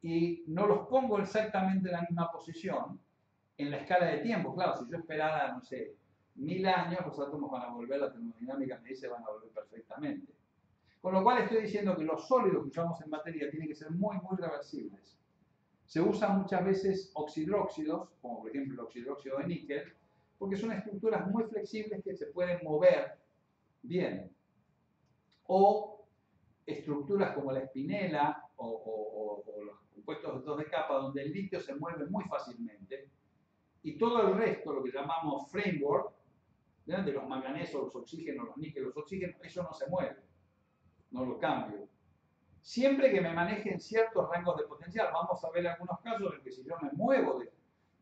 y no los pongo exactamente en la misma posición en la escala de tiempo. Claro, si yo esperara, no sé, 1000 años, los átomos van a volver, la termodinámica me dice van a volver perfectamente. Con lo cual estoy diciendo que los sólidos que usamos en batería tienen que ser muy reversibles. Se usan muchas veces oxidróxidos, como por ejemplo el oxidróxido de níquel, porque son estructuras muy flexibles que se pueden mover bien. O estructuras como la espinela o los compuestos de 2 de capa, donde el litio se mueve muy fácilmente, y todo el resto, lo que llamamos framework, ¿verdad? De los manganesos, los oxígenos, los níqueles, los oxígenos, eso no se mueve, no lo cambio. Siempre que me manejen ciertos rangos de potencial, vamos a ver algunos casos en que si yo me muevo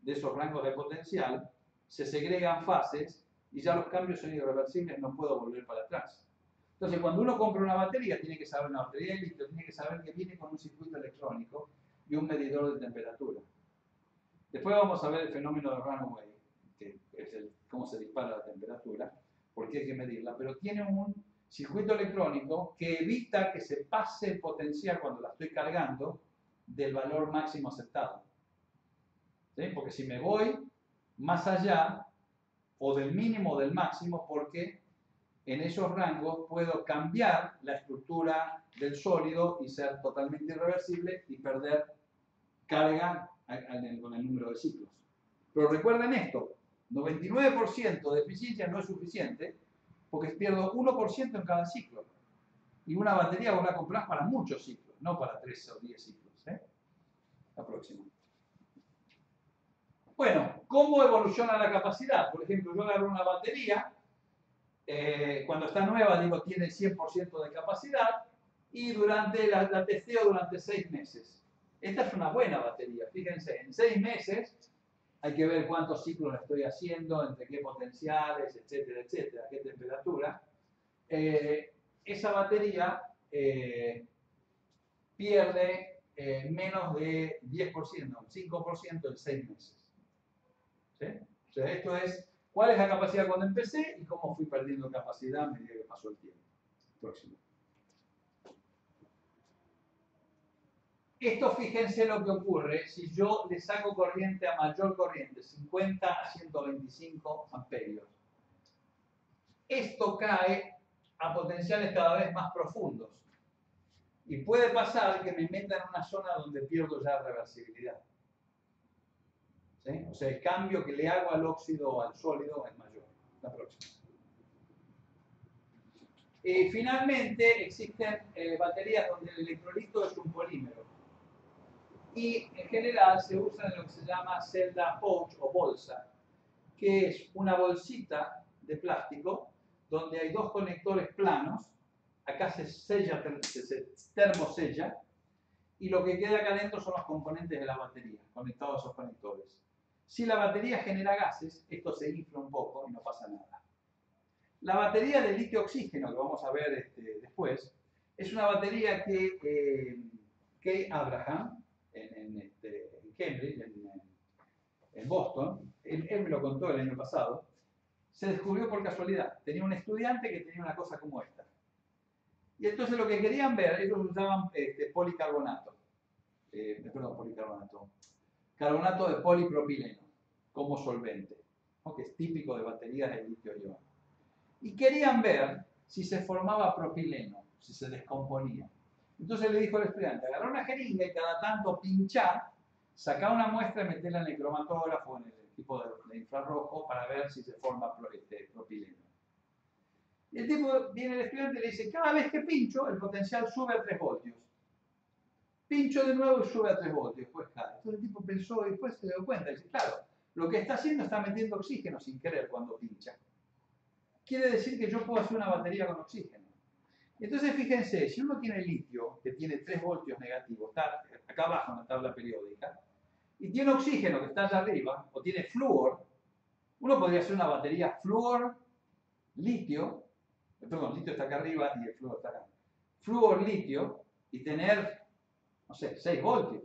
de esos rangos de potencial, se segregan fases y ya los cambios son irreversibles, no puedo volver para atrás. Entonces, cuando uno compra una batería, tiene que saber una batería de litio, tiene que saber que viene con un circuito electrónico y un medidor de temperatura. Después vamos a ver el fenómeno de runaway, que es cómo se dispara la temperatura, porque hay que medirla, pero tiene un circuito electrónico que evita que se pase el potencial cuando la estoy cargando del valor máximo aceptado. ¿Sí? Porque si me voy más allá, o del mínimo o del máximo, porque en esos rangos puedo cambiar la estructura del sólido y ser totalmente irreversible y perder carga con el número de ciclos. Pero recuerden esto, 99% de eficiencia no es suficiente porque pierdo 1% en cada ciclo. Y una batería vos la comprás para muchos ciclos, no para 3 o 10 ciclos. La próxima. Bueno, ¿cómo evoluciona la capacidad? Por ejemplo, yo agarro una batería, cuando está nueva, digo, tiene 100% de capacidad, y la testeo durante 6 meses. Esta es una buena batería, fíjense, en 6 meses hay que ver cuántos ciclos estoy haciendo, entre qué potenciales, etcétera, etcétera, qué temperatura. Esa batería pierde menos de 10%, 5% en 6 meses. ¿Sí? O sea, esto es cuál es la capacidad cuando empecé y cómo fui perdiendo capacidad a medida que pasó el tiempo. Próximo. Esto, fíjense lo que ocurre si yo le saco corriente a mayor corriente, 50 a 125 amperios. Esto cae a potenciales cada vez más profundos. Y puede pasar que me meta en una zona donde pierdo ya reversibilidad. ¿Sí? O sea, el cambio que le hago al óxido o al sólido es mayor. La próxima. Finalmente, existen baterías donde el electrolito es un polímero. Y en general se usa en lo que se llama celda pouch o bolsa, que es una bolsita de plástico donde hay 2 conectores planos. Acá se sella, se termosella, y lo que queda acá adentro son los componentes de la batería, conectados a esos conectores. Si la batería genera gases, esto se infla un poco y no pasa nada. La batería de litio-oxígeno, que vamos a ver después, es una batería que Abraham, en Cambridge, en Boston, él me lo contó el año pasado, se descubrió por casualidad. Tenía un estudiante que tenía una cosa como esta. Y entonces lo que querían ver, ellos usaban policarbonato, carbonato de polipropileno como solvente, ¿no? Que es típico de baterías de litio-ion. Y querían ver si se formaba propileno, si se descomponía. Entonces le dijo al estudiante, agarrar una jeringa y cada tanto pinchar, sacar una muestra y meterla en el cromatógrafo, en el equipo de infrarrojo, para ver si se forma propileno. Y el tipo, viene el estudiante y le dice, cada vez que pincho, el potencial sube a 3 voltios. Pincho de nuevo y sube a 3 voltios, después cae. Entonces el tipo pensó y después se dio cuenta, y dice, claro, lo que está haciendo está metiendo oxígeno sin querer cuando pincha. Quiere decir que yo puedo hacer una batería con oxígeno. Entonces fíjense, si uno tiene litio, que tiene 3 voltios negativos, está acá abajo en la tabla periódica, y tiene oxígeno que está allá arriba, o tiene flúor, uno podría hacer una batería flúor-litio, perdón, litio está acá arriba y el flúor está acá, flúor-litio, y tener, no sé, 6 voltios.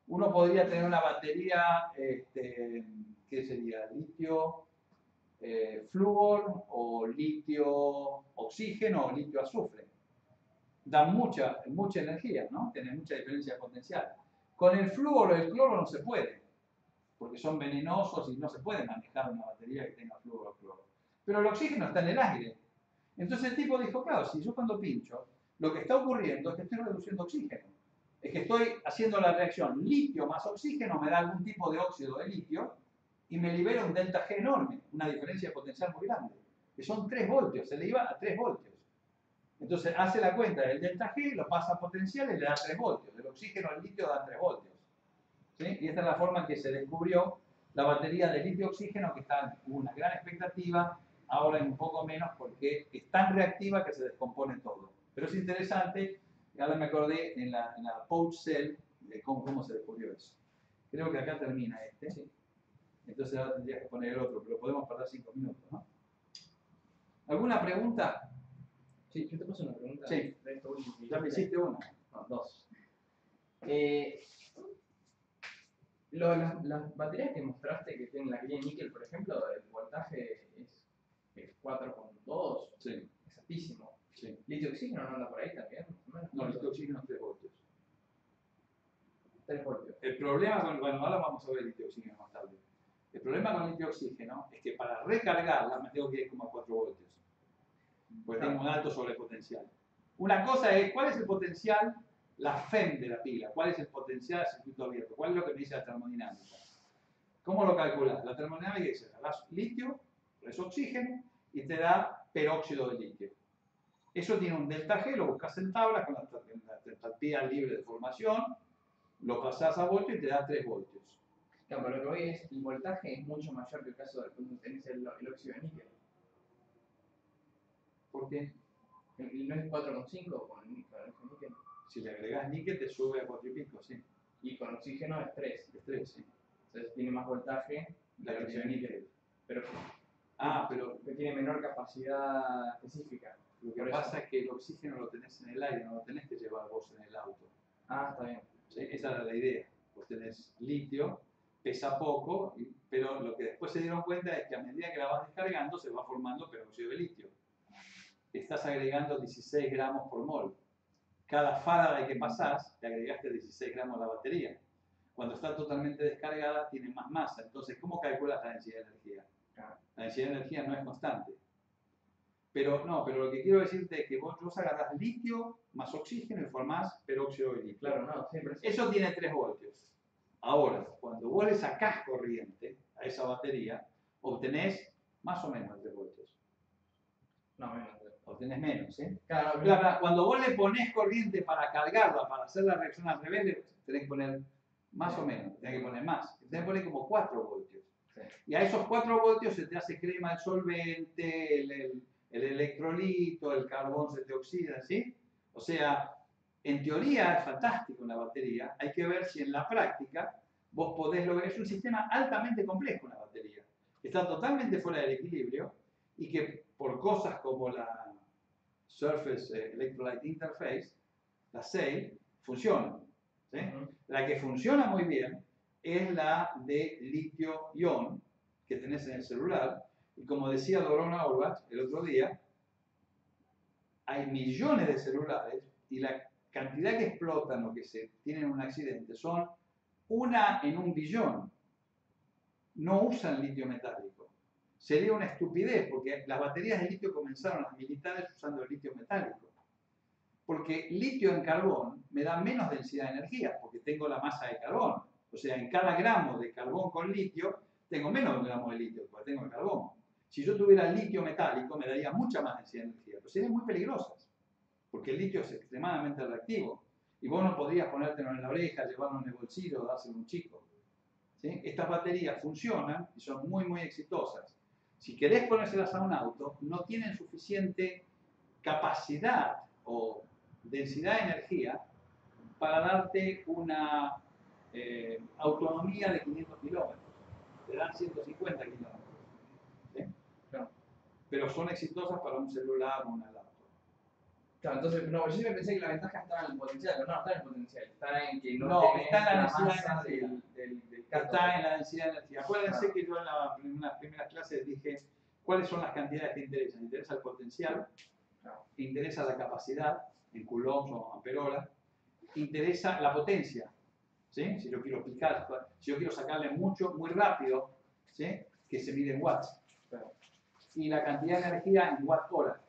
Uno podría tener una batería, ¿qué sería? Litio, flúor, o litio oxígeno, o litio azufre. Da mucha energía, ¿no? Tiene mucha diferencia potencial. Con el flúor o el cloro no se puede, porque son venenosos y no se puede manejar una batería que tenga flúor o cloro. Pero el oxígeno está en el aire. Entonces el tipo dijo, claro, si yo cuando pincho, lo que está ocurriendo es que estoy reduciendo oxígeno. Es que estoy haciendo la reacción litio más oxígeno, me da algún tipo de óxido de litio, y me libera un delta G enorme, una diferencia potencial muy grande, que son 3 voltios, se le iba a 3 voltios. Entonces hace la cuenta del delta G, lo pasa a potencial y le da 3 voltios. El oxígeno al litio da 3 voltios. ¿Sí? Y esta es la forma en que se descubrió la batería de litio-oxígeno, que hubo una gran expectativa, ahora en un poco menos porque es tan reactiva que se descompone todo. Pero es interesante, ahora me acordé en la pouch cell de cómo se descubrió eso. Creo que acá termina Sí. Entonces ahora tendrías que poner el otro, pero podemos perder 5 minutos, ¿no? ¿Alguna pregunta? Sí, yo te paso una pregunta. Sí. De esto último. Ya me hiciste una. No, 2. Las baterías que mostraste que tienen la que tiene níquel, por ejemplo, el voltaje es 4,2. Sí. Es altísimo. Sí. ¿Litio-oxígeno no anda por ahí también? No, litio-oxígeno es 3 voltios. 3 voltios. El problema con, bueno, ahora vamos a ver litio-oxígeno más tarde. El problema con litio-oxígeno es que para recargarla me tengo que ir como a 4 voltios. Porque tengo un alto sobrepotencial. Una cosa es, ¿cuál es el potencial? La FEM de la pila. ¿Cuál es el potencial del circuito abierto? ¿Cuál es lo que me dice la termodinámica? ¿Cómo lo calculas? La termodinámica dice, das litio, es oxígeno, y te da peróxido de litio. Eso tiene un delta G, lo buscas en tablas con la entalpía libre de formación, lo pasas a voltios y te da 3 voltios. Claro, pero lo que voy es, el voltaje es mucho mayor que el caso de cuando tenés el óxido de níquel. ¿Por qué? ¿No es 4,5 con el níquel? Si le agregas níquel te sube a 4 y pico, sí. Y con oxígeno es 3. Es 3, sí. Entonces tiene más voltaje La el óxido de níquel. Pero que tiene menor capacidad específica. Lo que pasa es que el oxígeno lo tenés en el aire, no lo tenés que llevar vos en el auto. Ah, está bien. ¿Sí? Esa era la idea. Vos tenés litio, pesa poco, pero lo que después se dieron cuenta es que a medida que la vas descargando se va formando peróxido de litio. Estás agregando 16 gramos por mol. Cada Faraday que pasás, te agregaste 16 gramos a la batería. Cuando está totalmente descargada, tiene más masa. Entonces, ¿cómo calculas la densidad de energía? La densidad de energía no es constante. Pero lo que quiero decirte es que vos agarrás litio más oxígeno y formás peróxido de litio. Claro, no, siempre. Eso tiene 3 voltios. Ahora, cuando vos le sacás corriente a esa batería, obtenés más o menos 3 voltios. No, menos. Obtenés menos, ¿eh? Claro, cuando vos le ponés corriente para cargarla, para hacer la reacción al revés, tenés que poner más o menos, tenés que poner más. Tenés que poner como 4 voltios. Sí. Y a esos 4 voltios se te hace crema el solvente, el electrolito, el carbón se te oxida, ¿sí? O sea, En teoría es fantástico una batería, hay que ver si en la práctica vos podés lograr. Es un sistema altamente complejo una batería, que está totalmente fuera del equilibrio y que por cosas como la Surface Electrolyte Interface, la SEI, funciona. ¿Sí? La que funciona muy bien es la de litio-ion que tenés en el celular. Y como decía Doron Auerbach el otro día, hay millones de celulares y la cantidad que explotan o que se tienen un accidente son 1 en 1 billón. No usan litio metálico. Sería una estupidez porque las baterías de litio comenzaron las militares usando el litio metálico. Porque litio en carbón me da menos densidad de energía porque tengo la masa de carbón. O sea, en cada gramo de carbón con litio tengo menos de un gramo de litio porque tengo el carbón. Si yo tuviera litio metálico me daría mucha más densidad de energía, pero serían muy peligrosas porque el litio es extremadamente reactivo y vos no podrías ponértelo en la oreja, llevarlo en el bolsillo o dárselo a un chico. ¿Sí? Estas baterías funcionan y son muy, muy exitosas. Si querés ponérselas a un auto, no tienen suficiente capacidad o densidad de energía para darte una autonomía de 500 kilómetros. Te dan 150 kilómetros. ¿Sí? Claro. Pero son exitosas para un celular o una laptop. Claro, entonces, no, yo siempre pensé que la ventaja estaba en el potencial, pero no está en el potencial, está en que no, No, tenés está en la densidad de masa energía. del Está en la densidad de energía. Acuérdense Claro. que yo en las primeras clases dije cuáles son las cantidades que interesan. Interesa el potencial, Claro. interesa la capacidad en coulombs o amperolas, interesa la potencia. ¿Sí? Si yo quiero picar, si yo quiero sacarle mucho, muy rápido, ¿sí? Que se mide en watts. Claro. Y la cantidad de energía en watt-hora,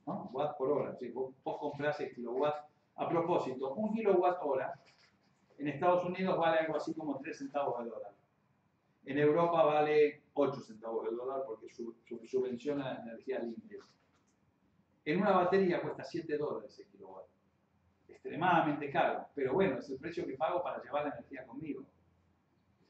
¿no? Watt por hora. ¿Sí? Vos comprás el kilowatt. A propósito, 1 kilowatt-hora en Estados Unidos vale algo así como 3 centavos de dólar. En Europa vale 8 centavos de dólar porque subvenciona la energía limpia. En una batería cuesta $7 el kilowatt. Extremadamente caro, pero bueno, es el precio que pago para llevar la energía conmigo.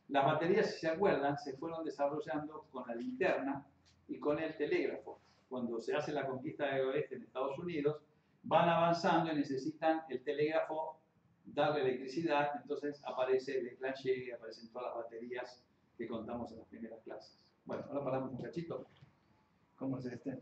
Las baterías, si se acuerdan, se fueron desarrollando con la linterna y con el telégrafo. Cuando se hace la conquista del oeste en Estados Unidos, van avanzando y necesitan el telégrafo darle electricidad, entonces aparece el Leclanché, aparecen todas las baterías que contamos en las primeras clases. Bueno, ahora paramos un cachito. ¿Cómo se está?